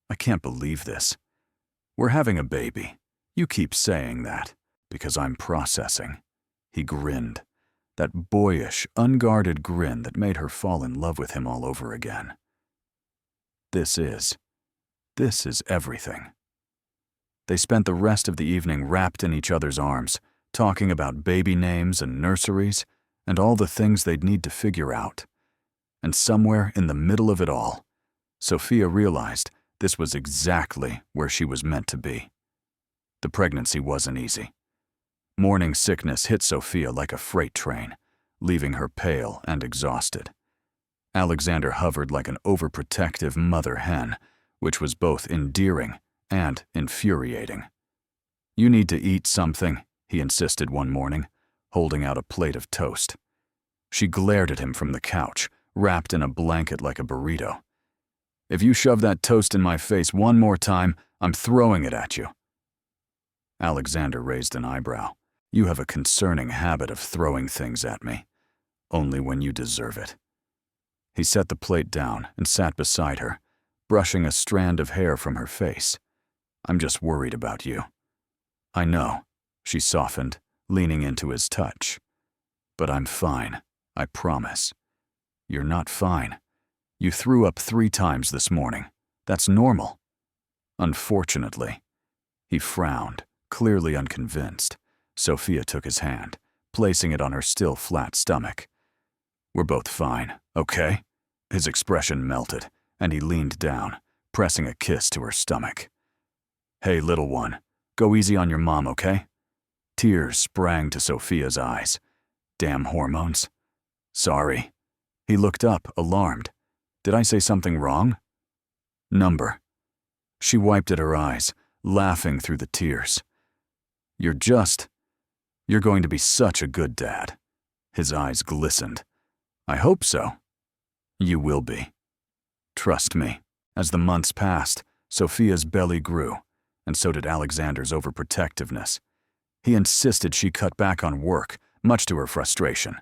I can't believe this. We're having a baby. You keep saying that, because I'm processing. He grinned, that boyish, unguarded grin that made her fall in love with him all over again. This is everything. They spent the rest of the evening wrapped in each other's arms, talking about baby names and nurseries and all the things they'd need to figure out. And somewhere in the middle of it all, Sophia realized this was exactly where she was meant to be. The pregnancy wasn't easy. Morning sickness hit Sophia like a freight train, leaving her pale and exhausted. Alexander hovered like an overprotective mother hen, which was both endearing and infuriating. You need to eat something, he insisted one morning, holding out a plate of toast. She glared at him from the couch, wrapped in a blanket like a burrito. If you shove that toast in my face one more time, I'm throwing it at you. Alexander raised an eyebrow. You have a concerning habit of throwing things at me, only when you deserve it. He set the plate down and sat beside her, brushing a strand of hair from her face. I'm just worried about you. I know, she softened, leaning into his touch. But I'm fine, I promise. You're not fine. You threw up 3 times this morning. That's normal. Unfortunately. He frowned, clearly unconvinced. Sophia took his hand, placing it on her still flat stomach. We're both fine, okay? His expression melted, and he leaned down, pressing a kiss to her stomach. Hey, little one, go easy on your mom, okay? Tears sprang to Sophia's eyes. Damn hormones. Sorry. He looked up, alarmed. Did I say something wrong? Number. She wiped at her eyes, laughing through the tears. You're going to be such a good dad. His eyes glistened. I hope so. You will be. Trust me. As the months passed, Sophia's belly grew, and so did Alexander's overprotectiveness. He insisted she cut back on work, much to her frustration.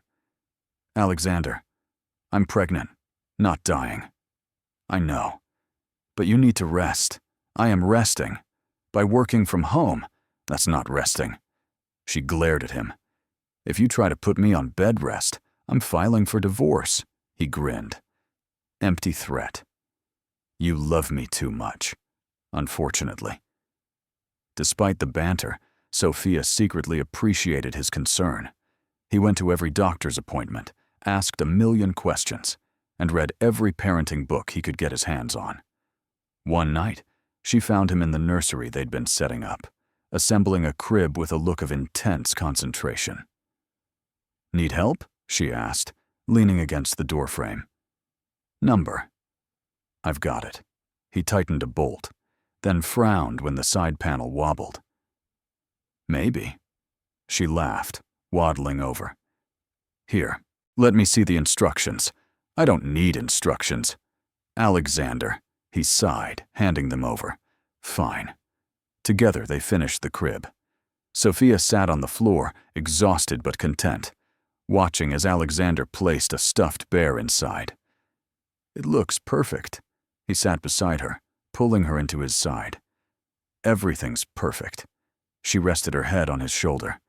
Alexander, I'm pregnant, not dying. I know. But you need to rest. I am resting. By working from home, that's not resting. She glared at him. If you try to put me on bed rest, I'm filing for divorce. He grinned. Empty threat. You love me too much, unfortunately. Despite the banter, Sophia secretly appreciated his concern. He went to every doctor's appointment, asked a million questions, and read every parenting book he could get his hands on. One night, she found him in the nursery they'd been setting up, assembling a crib with a look of intense concentration. Need help? She asked, leaning against the doorframe. Number. I've got it. He tightened a bolt, then frowned when the side panel wobbled. Maybe. She laughed, waddling over. Here, let me see the instructions. I don't need instructions. Alexander, he sighed, handing them over. Fine. Together they finished the crib. Sophia sat on the floor, exhausted but content, watching as Alexander placed a stuffed bear inside. It looks perfect. He sat beside her, pulling her into his side. Everything's perfect. She rested her head on his shoulder.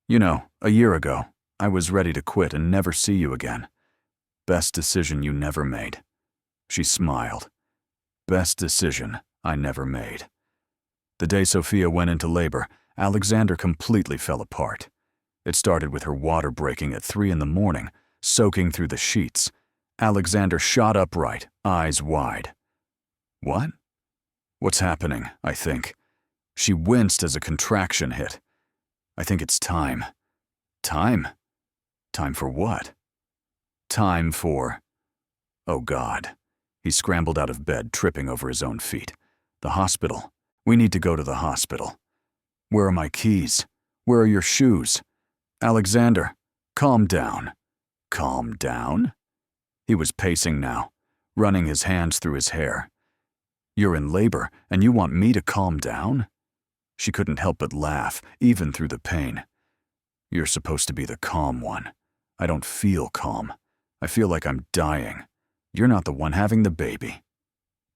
You know, a year ago, I was ready to quit and never see you again. Best decision you never made. She smiled. Best decision I never made. The day Sophia went into labor, Alexander completely fell apart. It started with her water breaking at 3 a.m, soaking through the sheets. Alexander shot upright, eyes wide. What? What's happening, I think. She winced as a contraction hit. I think it's time. Time? Time for what? Time for... Oh God. He scrambled out of bed, tripping over his own feet. The hospital. We need to go to the hospital. Where are my keys? Where are your shoes? Alexander, calm down. Calm down? He was pacing now, running his hands through his hair. You're in labor, and you want me to calm down? She couldn't help but laugh, even through the pain. You're supposed to be the calm one. I don't feel calm. I feel like I'm dying. You're not the one having the baby.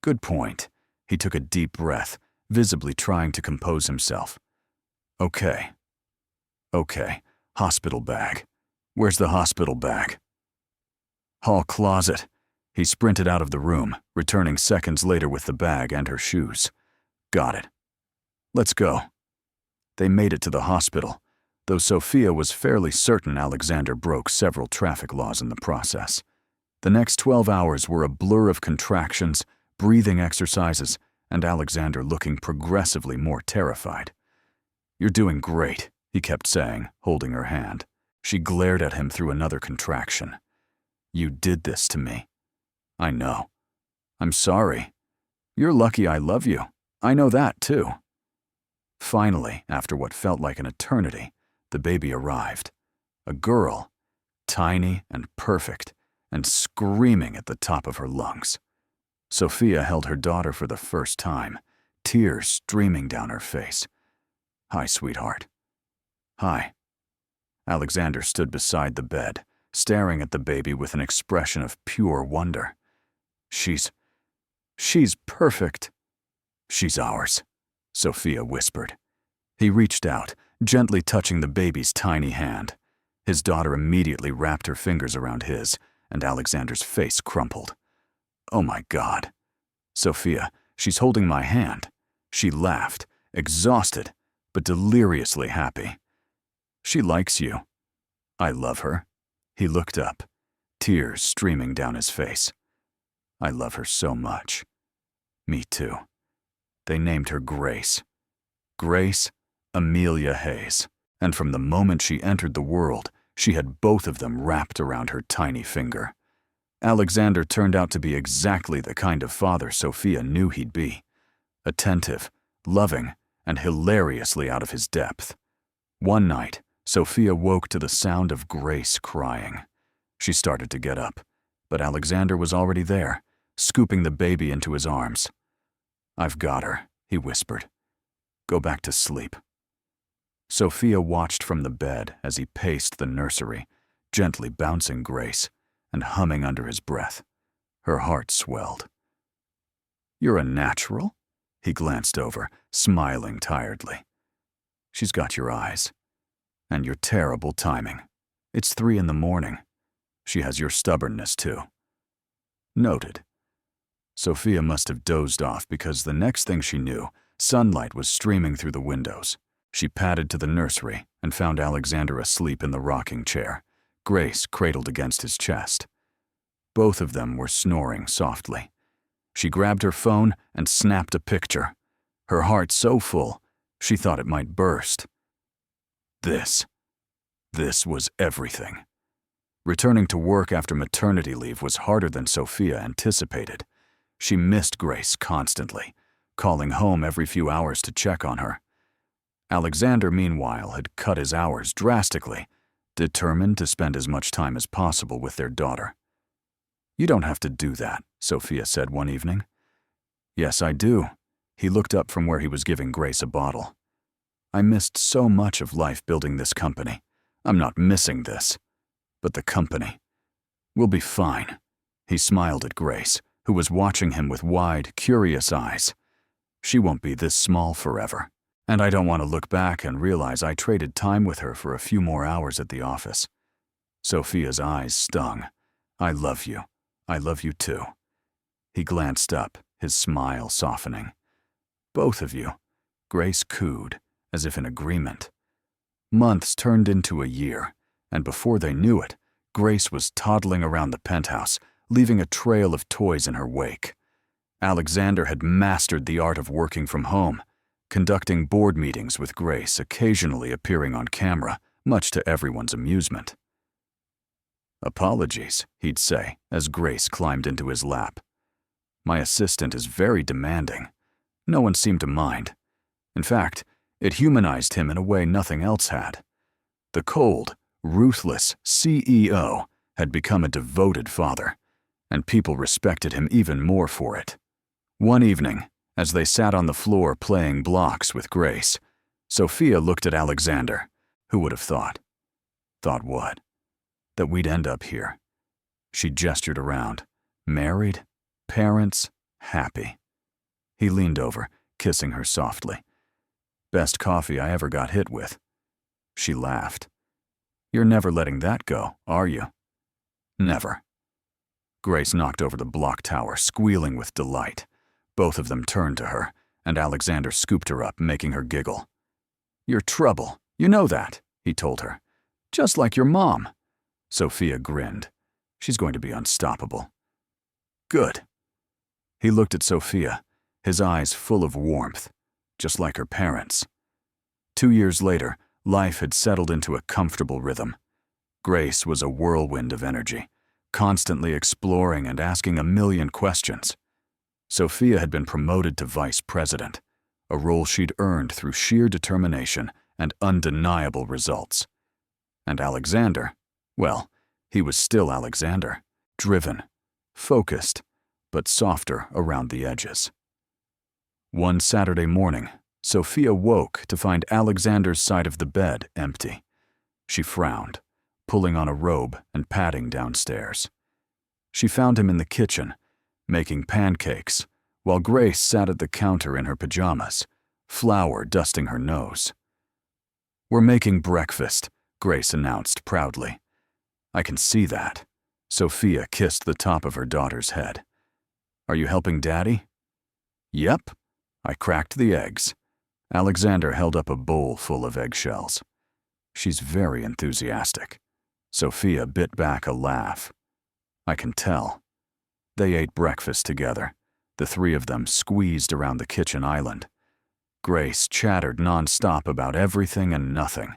Good point. He took a deep breath, visibly trying to compose himself. Okay. Hospital bag. Where's the hospital bag? Hall closet. He sprinted out of the room, returning seconds later with the bag and her shoes. Got it. Let's go. They made it to the hospital, though Sophia was fairly certain Alexander broke several traffic laws in the process. The next 12 hours were a blur of contractions, breathing exercises, and Alexander looking progressively more terrified. You're doing great, he kept saying, holding her hand. She glared at him through another contraction. You did this to me. I know. I'm sorry. You're lucky I love you. I know that, too. Finally, after what felt like an eternity, the baby arrived. A girl, tiny and perfect, and screaming at the top of her lungs. Sophia held her daughter for the first time, tears streaming down her face. Hi, sweetheart. Hi. Alexander stood beside the bed, staring at the baby with an expression of pure wonder. She's perfect. She's ours, Sophia whispered. He reached out, gently touching the baby's tiny hand. His daughter immediately wrapped her fingers around his, and Alexander's face crumpled. Oh my God. Sophia, she's holding my hand. She laughed, exhausted, but deliriously happy. She likes you. I love her. He looked up, tears streaming down his face. I love her so much. Me too. They named her Grace. Grace Amelia Hayes. And from the moment she entered the world, she had both of them wrapped around her tiny finger. Alexander turned out to be exactly the kind of father Sophia knew he'd be. Attentive, loving, and hilariously out of his depth. One night, Sophia woke to the sound of Grace crying. She started to get up, but Alexander was already there, scooping the baby into his arms. I've got her, he whispered. Go back to sleep. Sophia watched from the bed as he paced the nursery, gently bouncing Grace and humming under his breath. Her heart swelled. You're a natural? He glanced over, smiling tiredly. She's got your eyes. And your terrible timing. It's 3 a.m. She has your stubbornness, too. Noted. Sophia must have dozed off because the next thing she knew, sunlight was streaming through the windows. She padded to the nursery and found Alexander asleep in the rocking chair, Grace cradled against his chest. Both of them were snoring softly. She grabbed her phone and snapped a picture, her heart so full she thought it might burst. This was everything. Returning to work after maternity leave was harder than Sophia anticipated. She missed Grace constantly, calling home every few hours to check on her. Alexander, meanwhile, had cut his hours drastically, determined to spend as much time as possible with their daughter. You don't have to do that, Sophia said one evening. Yes, I do. He looked up from where he was giving Grace a bottle. I missed so much of life building this company. I'm not missing this. But the company. We'll be fine. He smiled at Grace, who was watching him with wide, curious eyes. She won't be this small forever. And I don't want to look back and realize I traded time with her for a few more hours at the office. Sophia's eyes stung. I love you. I love you too. He glanced up, his smile softening. Both of you. Grace cooed, as if in agreement. Months turned into a year, and before they knew it, Grace was toddling around the penthouse, leaving a trail of toys in her wake. Alexander had mastered the art of working from home, conducting board meetings with Grace occasionally appearing on camera, much to everyone's amusement. Apologies, he'd say, as Grace climbed into his lap. My assistant is very demanding. No one seemed to mind. In fact, it humanized him in a way nothing else had. The cold, ruthless CEO had become a devoted father, and people respected him even more for it. One evening, As they sat on the floor playing blocks with Grace, Sophia looked at Alexander. Who would have thought? Thought what? That we'd end up here. She gestured around. Married, parents, happy. He leaned over, kissing her softly. Best coffee I ever got hit with. She laughed. You're never letting that go, are you? Never. Grace knocked over the block tower, squealing with delight. Both of them turned to her, and Alexander scooped her up, making her giggle. You're trouble, you know that, he told her. Just like your mom. Sophia grinned. She's going to be unstoppable. Good. He looked at Sophia, his eyes full of warmth, just like her parents. 2 years later, life had settled into a comfortable rhythm. Grace was a whirlwind of energy, constantly exploring and asking a million questions. Sophia had been promoted to vice president, a role she'd earned through sheer determination and undeniable results. And Alexander, well, he was still Alexander, driven, focused, but softer around the edges. One Saturday morning, Sophia woke to find Alexander's side of the bed empty. She frowned, pulling on a robe and padding downstairs. She found him in the kitchen, making pancakes, while Grace sat at the counter in her pajamas, flour dusting her nose. We're making breakfast, Grace announced proudly. I can see that. Sophia kissed the top of her daughter's head. Are you helping Daddy? Yep. I cracked the eggs. Alexander held up a bowl full of eggshells. She's very enthusiastic. Sophia bit back a laugh. I can tell. They ate breakfast together, the three of them squeezed around the kitchen island. Grace chattered nonstop about everything and nothing,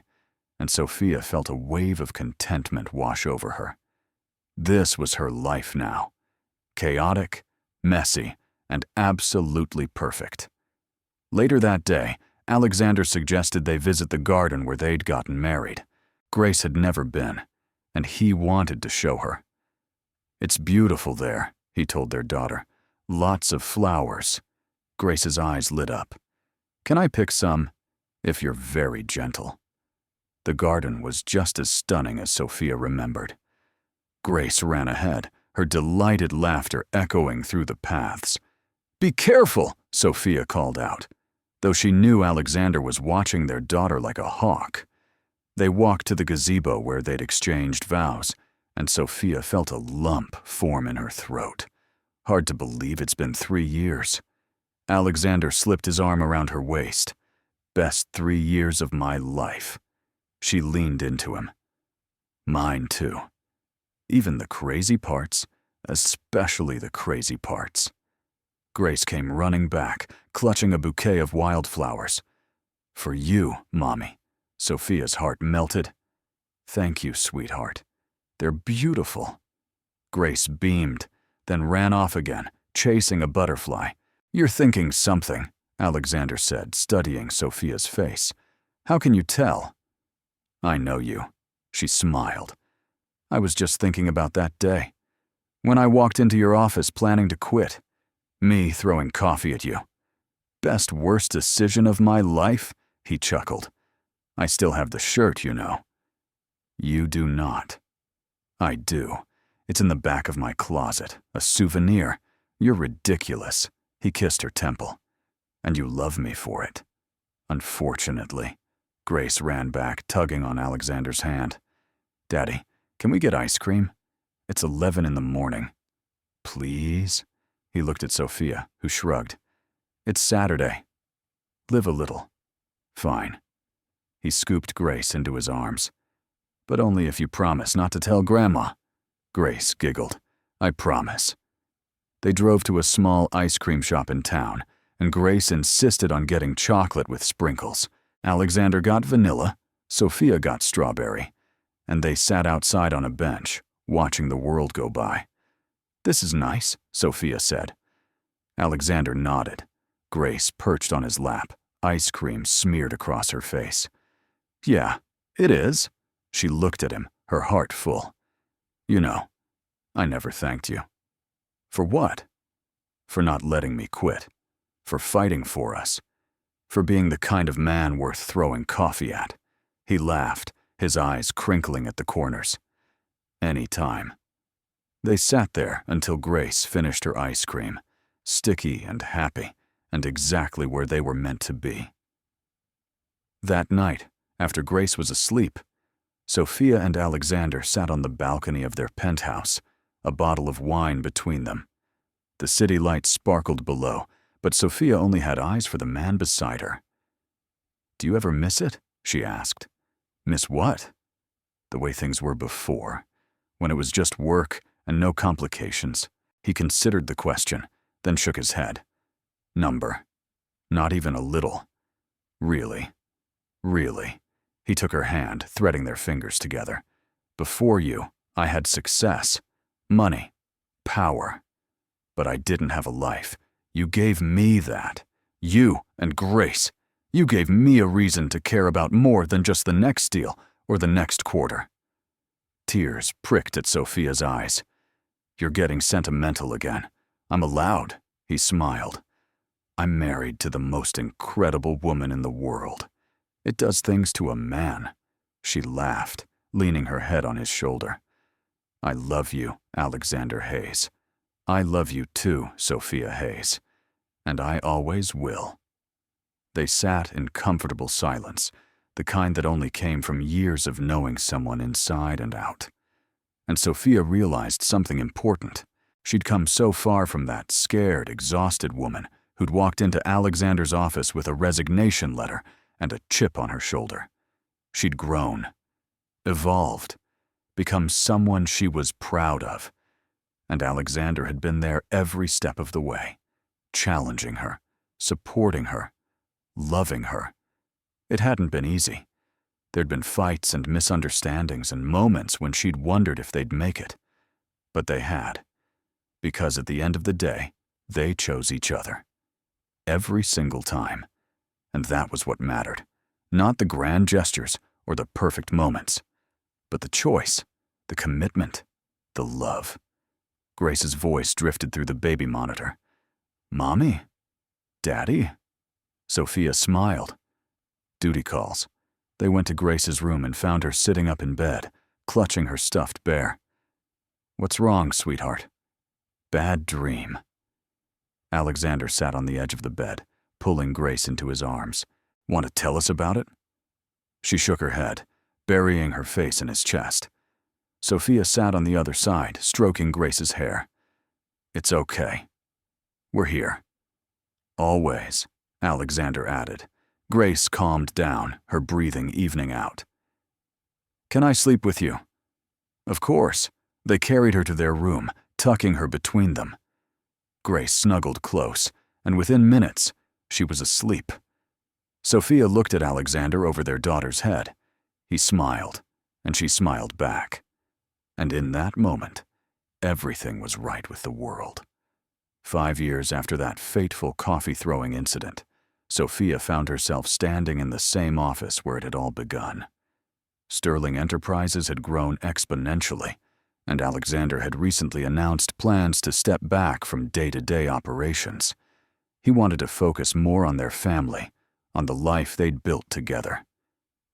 and Sophia felt a wave of contentment wash over her. This was her life now. Chaotic, messy, and absolutely perfect. Later that day, Alexander suggested they visit the garden where they'd gotten married. Grace had never been, and he wanted to show her. It's beautiful there, he told their daughter. Lots of flowers. Grace's eyes lit up. Can I pick some? If you're very gentle. The garden was just as stunning as Sophia remembered. Grace ran ahead, her delighted laughter echoing through the paths. Be careful, Sophia called out, though she knew Alexander was watching their daughter like a hawk. They walked to the gazebo where they'd exchanged vows, and Sophia felt a lump form in her throat. Hard to believe it's been 3 years. Alexander slipped his arm around her waist. Best 3 years of my life. She leaned into him. Mine too. Even the crazy parts, especially the crazy parts. Grace came running back, clutching a bouquet of wildflowers. For you, Mommy. Sophia's heart melted. Thank you, sweetheart. They're beautiful. Grace beamed, then ran off again, chasing a butterfly. You're thinking something, Alexander said, studying Sophia's face. How can you tell? I know you. She smiled. I was just thinking about that day. When I walked into your office planning to quit. Me throwing coffee at you. Best worst decision of my life, he chuckled. I still have the shirt, you know. You do not. I do. It's in the back of my closet, a souvenir. You're ridiculous. He kissed her temple. And you love me for it. Unfortunately. Grace ran back, tugging on Alexander's hand. Daddy, can we get ice cream? It's 11 in the morning. Please? He looked at Sophia, who shrugged. It's Saturday. Live a little. Fine. He scooped Grace into his arms. But only if you promise not to tell Grandma. Grace giggled. I promise. They drove to a small ice cream shop in town, and Grace insisted on getting chocolate with sprinkles. Alexander got vanilla, Sophia got strawberry, and they sat outside on a bench, watching the world go by. This is nice, Sophia said. Alexander nodded. Grace perched on his lap, ice cream smeared across her face. Yeah, it is. She looked at him, her heart full. You know, I never thanked you. For what? For not letting me quit. for fighting for us, for being the kind of man worth throwing coffee at. He laughed, his eyes crinkling at the corners. Any time. They sat there until Grace finished her ice cream, sticky and happy, and exactly where they were meant to be. That night, after Grace was asleep, Sophia and Alexander sat on the balcony of their penthouse, a bottle of wine between them. The city lights sparkled below, but Sophia only had eyes for the man beside her. "Do you ever miss it?" she asked. "Miss what?" "The way things were before, when it was just work and no complications." He considered the question, then shook his head. "Number. Not even a little. Really. Really." He took her hand, threading their fingers together. "Before you, I had success, money, power. But I didn't have a life. You gave me that. You and Grace. You gave me a reason to care about more than just the next deal or the next quarter." Tears pricked at Sophia's eyes. "You're getting sentimental again. I'm allowed," he smiled. "I'm married to the most incredible woman in the world. It does things to a man." She laughed, leaning her head on his shoulder. "I love you, Alexander Hayes. I love you too, Sophia Hayes. And I always will." They sat in comfortable silence, the kind that only came from years of knowing someone inside and out. And Sophia realized something important. She'd come so far from that scared, exhausted woman who'd walked into Alexander's office with a resignation letter and a chip on her shoulder. She'd grown, evolved, become someone she was proud of. And Alexander had been there every step of the way, challenging her, supporting her, loving her. It hadn't been easy. There'd been fights and misunderstandings and moments when she'd wondered if they'd make it. But they had, because at the end of the day, they chose each other. Every single time. And that was what mattered. Not the grand gestures or the perfect moments, but the choice, the commitment, the love. Grace's voice drifted through the baby monitor. "Mommy? Daddy?" Sophia smiled. Duty calls. They went to Grace's room and found her sitting up in bed, clutching her stuffed bear. "What's wrong, sweetheart?" "Bad dream." Alexander sat on the edge of the bed, pulling Grace into his arms. "Want to tell us about it?" She shook her head, burying her face in his chest. Sophia sat on the other side, stroking Grace's hair. "It's okay. We're here." "Always," Alexander added. Grace calmed down, her breathing evening out. "Can I sleep with you?" "Of course." They carried her to their room, tucking her between them. Grace snuggled close, and within minutes, she was asleep. Sophia looked at Alexander over their daughter's head. He smiled, and she smiled back. And in that moment, everything was right with the world. 5 years after that fateful coffee-throwing incident, Sophia found herself standing in the same office where it had all begun. Sterling Enterprises had grown exponentially, and Alexander had recently announced plans to step back from day-to-day operations. He wanted to focus more on their family, on the life they'd built together.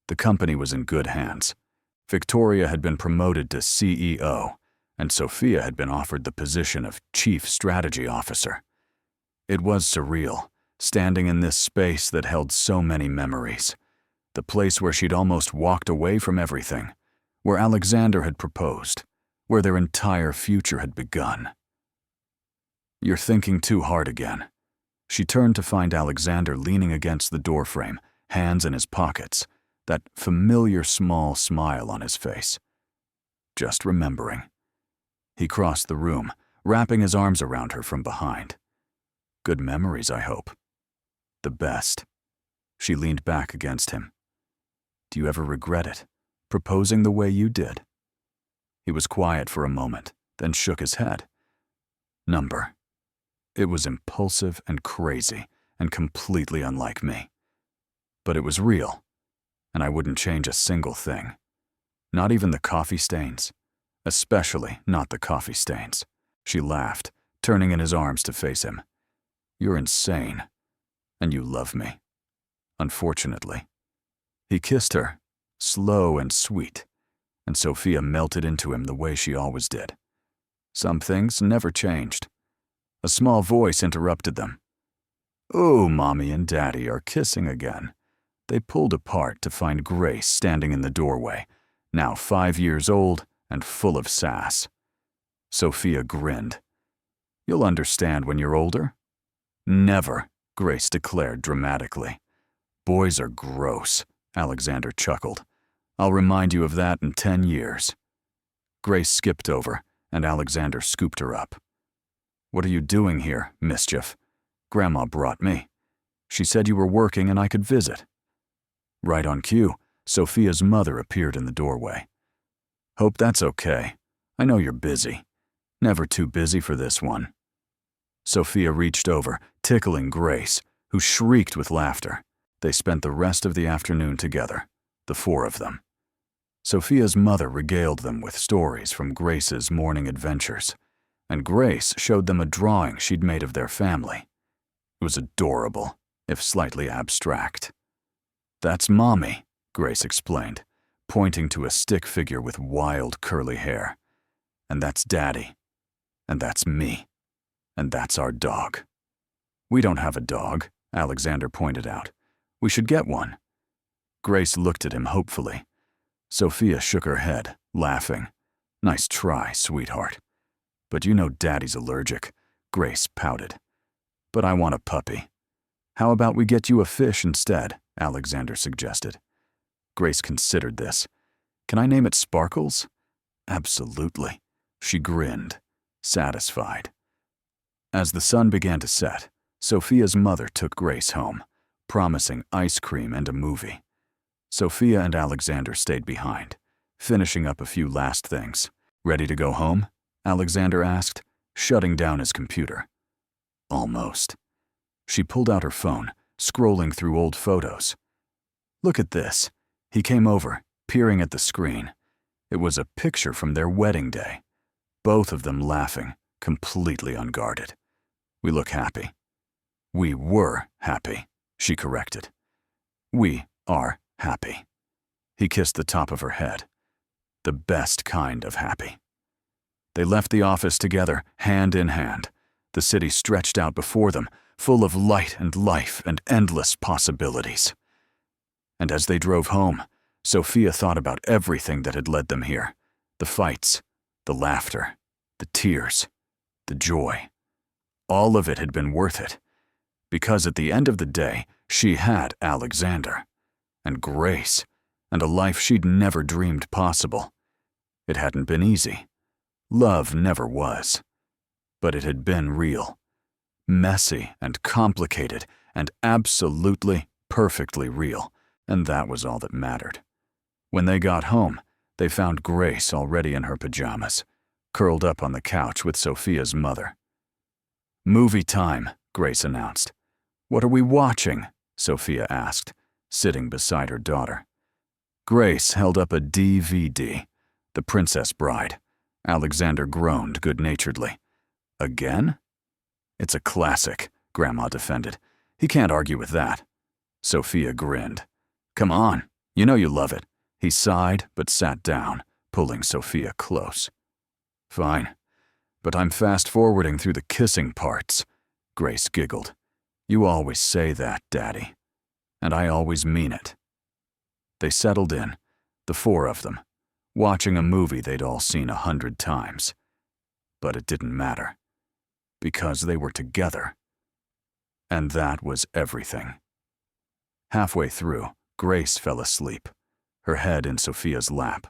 The company was in good hands. Victoria had been promoted to CEO, and Sophia had been offered the position of Chief Strategy Officer. It was surreal, standing in this space that held so many memories. The place where she'd almost walked away from everything, where Alexander had proposed, where their entire future had begun. "You're thinking too hard again." She turned to find Alexander leaning against the doorframe, hands in his pockets, that familiar small smile on his face. "Just remembering." He crossed the room, wrapping his arms around her from behind. "Good memories, I hope." "The best." She leaned back against him. "Do you ever regret it, proposing the way you did?" He was quiet for a moment, then shook his head. "Number. It was impulsive and crazy and completely unlike me. But it was real, and I wouldn't change a single thing. Not even the coffee stains. Especially not the coffee stains." She laughed, turning in his arms to face him. "You're insane. And you love me. Unfortunately. He kissed her, slow and sweet, and Sophia melted into him the way she always did. Some things never changed. A small voice interrupted them. "Oh, Mommy and Daddy are kissing again." They pulled apart to find Grace standing in the doorway, now 5 years old and full of sass. Sophia grinned. "You'll understand when you're older." "Never," Grace declared dramatically. "Boys are gross," Alexander chuckled. "I'll remind you of that in 10 years. Grace skipped over, and Alexander scooped her up. "What are you doing here, mischief? Grandma brought me. She said you were working and I could visit." Right on cue, Sophia's mother appeared in the doorway. "Hope that's okay. I know you're busy. Never too busy for this one." Sophia reached over, tickling Grace, who shrieked with laughter. They spent the rest of the afternoon together, the 4 of them. Sophia's mother regaled them with stories from Grace's morning adventures, and Grace showed them a drawing she'd made of their family. It was adorable, if slightly abstract. "That's Mommy," Grace explained, pointing to a stick figure with wild curly hair. "And that's Daddy. And that's me. And that's our dog." "We don't have a dog," Alexander pointed out. "We should get one." Grace looked at him hopefully. Sophia shook her head, laughing. "Nice try, sweetheart. But you know Daddy's allergic." Grace pouted. "But I want a puppy." "How about we get you a fish instead?" Alexander suggested. Grace considered this. "Can I name it Sparkles?" "Absolutely." She grinned, satisfied. As the sun began to set, Sophia's mother took Grace home, promising ice cream and a movie. Sophia and Alexander stayed behind, finishing up a few last things. "Ready to go home?" Alexander asked, shutting down his computer. "Almost." She pulled out her phone, scrolling through old photos. "Look at this." He came over, peering at the screen. It was a picture from their wedding day. Both of them laughing, completely unguarded. "We look happy." "We were happy," she corrected. "We are happy." He kissed the top of her head. The best kind of happy. They left the office together, hand in hand. The city stretched out before them, full of light and life and endless possibilities. And as they drove home, Sophia thought about everything that had led them here. The fights, the laughter, the tears, the joy. All of it had been worth it. Because at the end of the day, she had Alexander. And Grace, and a life she'd never dreamed possible. It hadn't been easy. Love never was. But it had been real. Messy and complicated and absolutely, perfectly real. And that was all that mattered. When they got home, they found Grace already in her pajamas, curled up on the couch with Sophia's mother. "Movie time," Grace announced. "What are we watching?" Sophia asked, sitting beside her daughter. Grace held up a DVD, The Princess Bride. Alexander groaned good-naturedly. "Again?" "It's a classic," Grandma defended. "He can't argue with that." Sophia grinned. "Come on, you know you love it." He sighed but sat down, pulling Sophia close. "Fine, but I'm fast-forwarding through the kissing parts." Grace giggled. "You always say that, Daddy. And I always mean it." They settled in, the 4 of them, watching a movie they'd all seen 100 times. But it didn't matter, because they were together. And that was everything. Halfway through, Grace fell asleep, her head in Sophia's lap.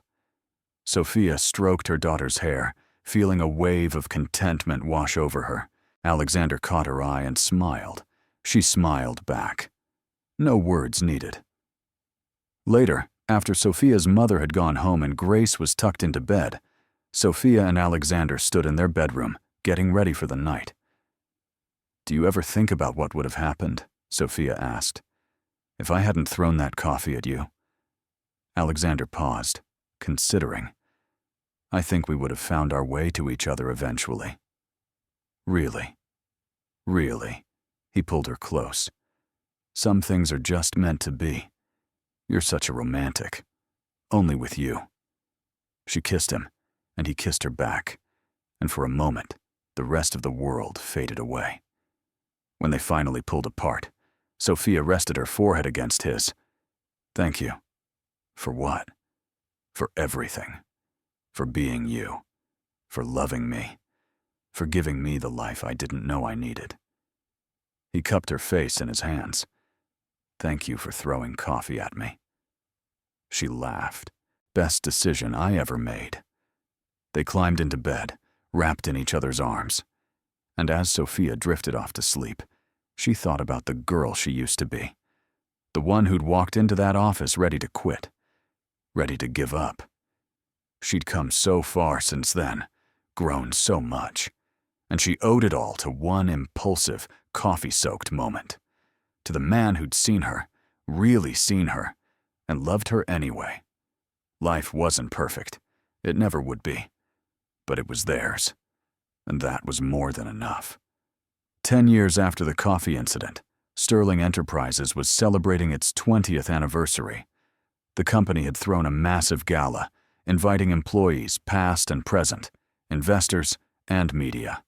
Sophia stroked her daughter's hair, feeling a wave of contentment wash over her. Alexander caught her eye and smiled. She smiled back. No words needed. Later, after Sophia's mother had gone home and Grace was tucked into bed, Sophia and Alexander stood in their bedroom, getting ready for the night. "Do you ever think about what would have happened?" Sophia asked. "If I hadn't thrown that coffee at you?" Alexander paused, considering. "I think we would have found our way to each other eventually." "Really? Really?" He pulled her close. Some things are just meant to be. You're such a romantic. Only with you." She kissed him, and he kissed her back, and for a moment, the rest of the world faded away. When they finally pulled apart, Sophia rested her forehead against his. "Thank you." "For what?" "For everything. For being you. For loving me. For giving me the life I didn't know I needed." He cupped her face in his hands. "Thank you for throwing coffee at me." She laughed. "Best decision I ever made." They climbed into bed, wrapped in each other's arms. And as Sophia drifted off to sleep, she thought about the girl she used to be. The one who'd walked into that office ready to quit, ready to give up. She'd come so far since then, grown so much, and she owed it all to one impulsive, coffee-soaked moment. To the man who'd seen her, really seen her, and loved her anyway. Life wasn't perfect. It never would be. But it was theirs, and that was more than enough. 10 years after the coffee incident, Sterling Enterprises was celebrating its 20th anniversary. The company had thrown a massive gala, inviting employees past and present, investors, and media.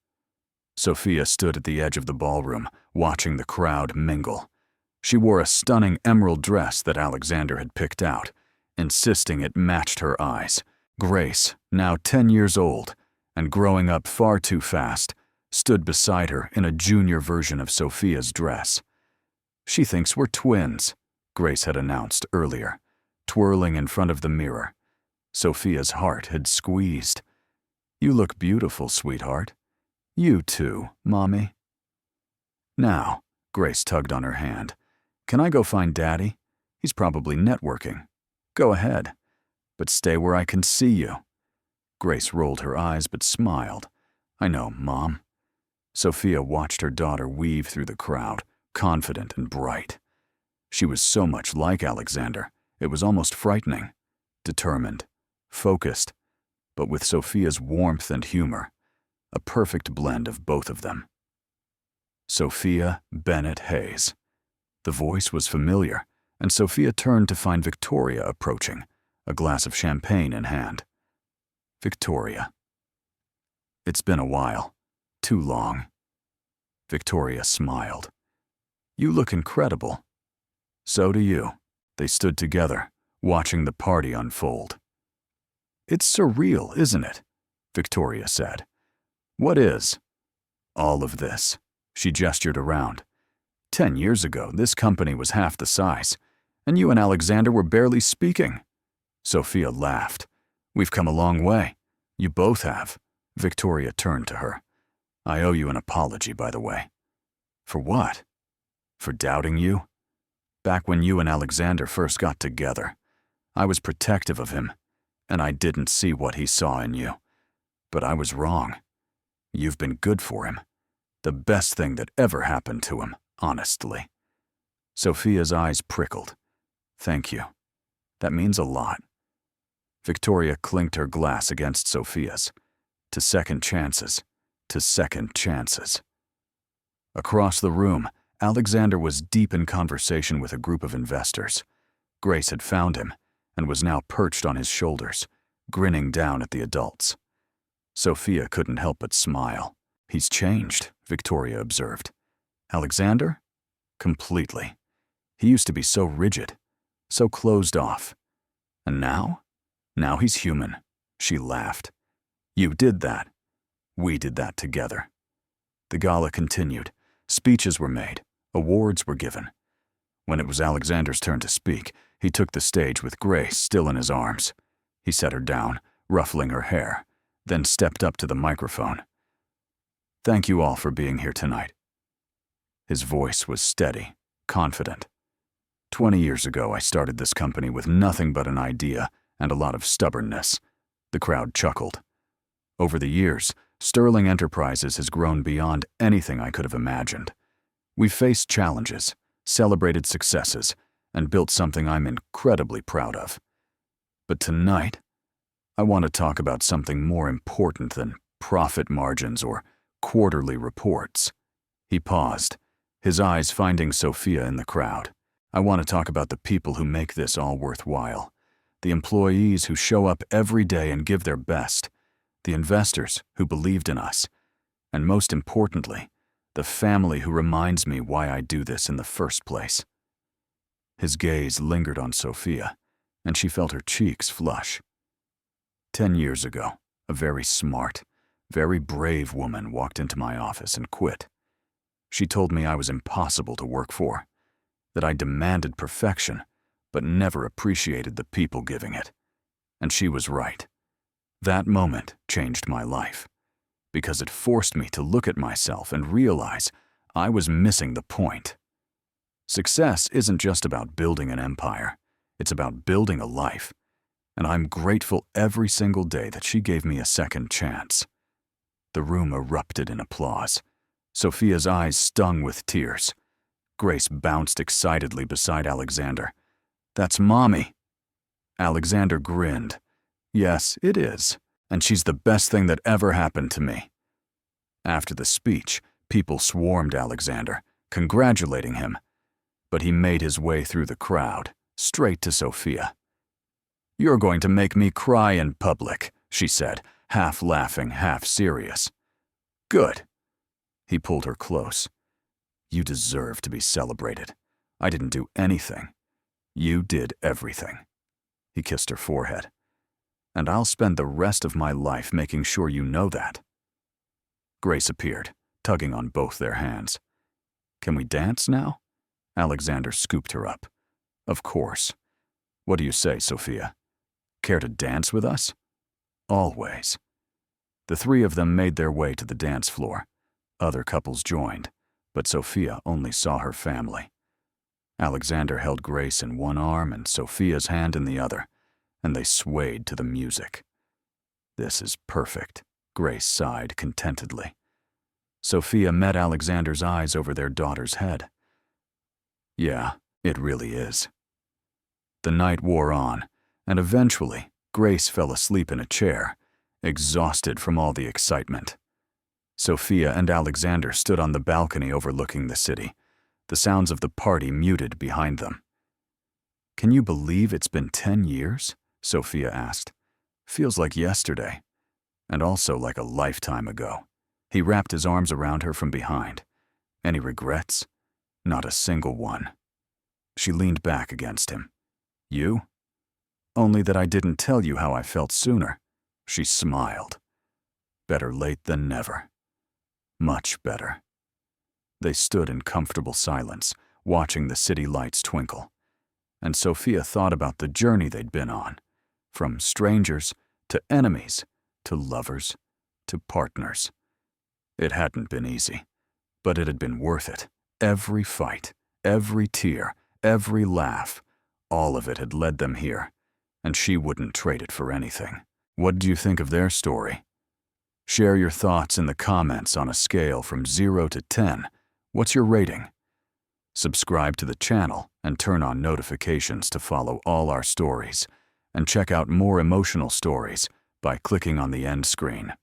Sophia stood at the edge of the ballroom, watching the crowd mingle. She wore a stunning emerald dress that Alexander had picked out, insisting it matched her eyes. Grace, now 10 years old, and growing up far too fast, stood beside her in a junior version of Sophia's dress. "She thinks we're twins," Grace had announced earlier, twirling in front of the mirror. Sophia's heart had squeezed. "You look beautiful, sweetheart. You too, Mommy." "Now," Grace tugged on her hand, "can I go find Daddy? He's probably networking." "Go ahead, but stay where I can see you." Grace rolled her eyes but smiled. "I know, Mom." Sophia watched her daughter weave through the crowd, confident and bright. She was so much like Alexander, it was almost frightening. Determined, focused, but with Sophia's warmth and humor, a perfect blend of both of them. Sophia Bennett Hayes. The voice was familiar, and Sophia turned to find Victoria approaching, a glass of champagne in hand. Victoria. "It's been a while. Too long." Victoria smiled. "You look incredible." "So do you." They stood together, watching the party unfold. "It's surreal, isn't it?" Victoria said. "What is?" "All of this." She gestured around. 10 years ago, this company was half the size, and you and Alexander were barely speaking." Sophia laughed. "We've come a long way. You both have." Victoria turned to her. "I owe you an apology, by the way." "For what?" "For doubting you. Back when you and Alexander first got together, I was protective of him, and I didn't see what he saw in you. But I was wrong. You've been good for him. The best thing that ever happened to him, honestly." Sophia's eyes prickled. "Thank you. That means a lot." Victoria clinked her glass against Sophia's. To second chances. To second chances. Across the room, Alexander was deep in conversation with a group of investors. Grace had found him and was now perched on his shoulders, grinning down at the adults. Sophia couldn't help but smile. "He's changed," Victoria observed. "Alexander? Completely. He used to be so rigid, so closed off. And now? Now he's human." She laughed. "You did that. We did that together." The gala continued. Speeches were made. Awards were given. When it was Alexander's turn to speak, he took the stage with Grace still in his arms. He set her down, ruffling her hair, then stepped up to the microphone. "Thank you all for being here tonight." His voice was steady, confident. 20 years ago, I started this company with nothing but an idea and a lot of stubbornness." The crowd chuckled. "Over the years, Sterling Enterprises has grown beyond anything I could have imagined. We've faced challenges, celebrated successes, and built something I'm incredibly proud of. But tonight, I want to talk about something more important than profit margins or quarterly reports." He paused, his eyes finding Sophia in the crowd. I want to talk about the people who make this all worthwhile. The employees who show up every day and give their best. The investors who believed in us. And most importantly, the family who reminds me why I do this in the first place. His gaze lingered on Sophia, and she felt her cheeks flush. 10 years ago, a very smart, very brave woman walked into my office and quit. She told me I was impossible to work for, that I demanded perfection, but never appreciated the people giving it. And she was right. That moment changed my life, because it forced me to look at myself and realize I was missing the point. Success isn't just about building an empire, it's about building a life, and I'm grateful every single day that she gave me a second chance. The room erupted in applause. Sophia's eyes stung with tears. Grace bounced excitedly beside Alexander. "That's Mommy." Alexander grinned. "Yes, it is, and she's the best thing that ever happened to me." After the speech, people swarmed Alexander, congratulating him, but he made his way through the crowd, straight to Sophia. "You're going to make me cry in public," she said, half laughing, half serious. "Good." He pulled her close. "You deserve to be celebrated. I didn't do anything. You did everything." He kissed her forehead. "And I'll spend the rest of my life making sure you know that." Grace appeared, tugging on both their hands. "Can we dance now?" Alexander scooped her up. "Of course. What do you say, Sophia? Care to dance with us?" "Always." The three of them made their way to the dance floor. Other couples joined, but Sophia only saw her family. Alexander held Grace in one arm and Sophia's hand in the other, and they swayed to the music. "This is perfect," Grace sighed contentedly. Sophia met Alexander's eyes over their daughter's head. "Yeah, it really is." The night wore on, and eventually, Grace fell asleep in a chair, exhausted from all the excitement. Sophia and Alexander stood on the balcony overlooking the city, the sounds of the party muted behind them. "Can you believe it's been 10 years?" Sophia asked. "Feels like yesterday, and also like a lifetime ago." He wrapped his arms around her from behind. "Any regrets?" "Not a single one." She leaned back against him. "You?" "Only that I didn't tell you how I felt sooner." She smiled. "Better late than never." "Much better." They stood in comfortable silence, watching the city lights twinkle. And Sophia thought about the journey they'd been on, from strangers to enemies to lovers to partners. It hadn't been easy, but it had been worth it. Every fight, every tear, every laugh, all of it had led them here, and she wouldn't trade it for anything. What do you think of their story? Share your thoughts in the comments on a scale from 0 to 10. What's your rating? Subscribe to the channel and turn on notifications to follow all our stories, and check out more emotional stories by clicking on the end screen.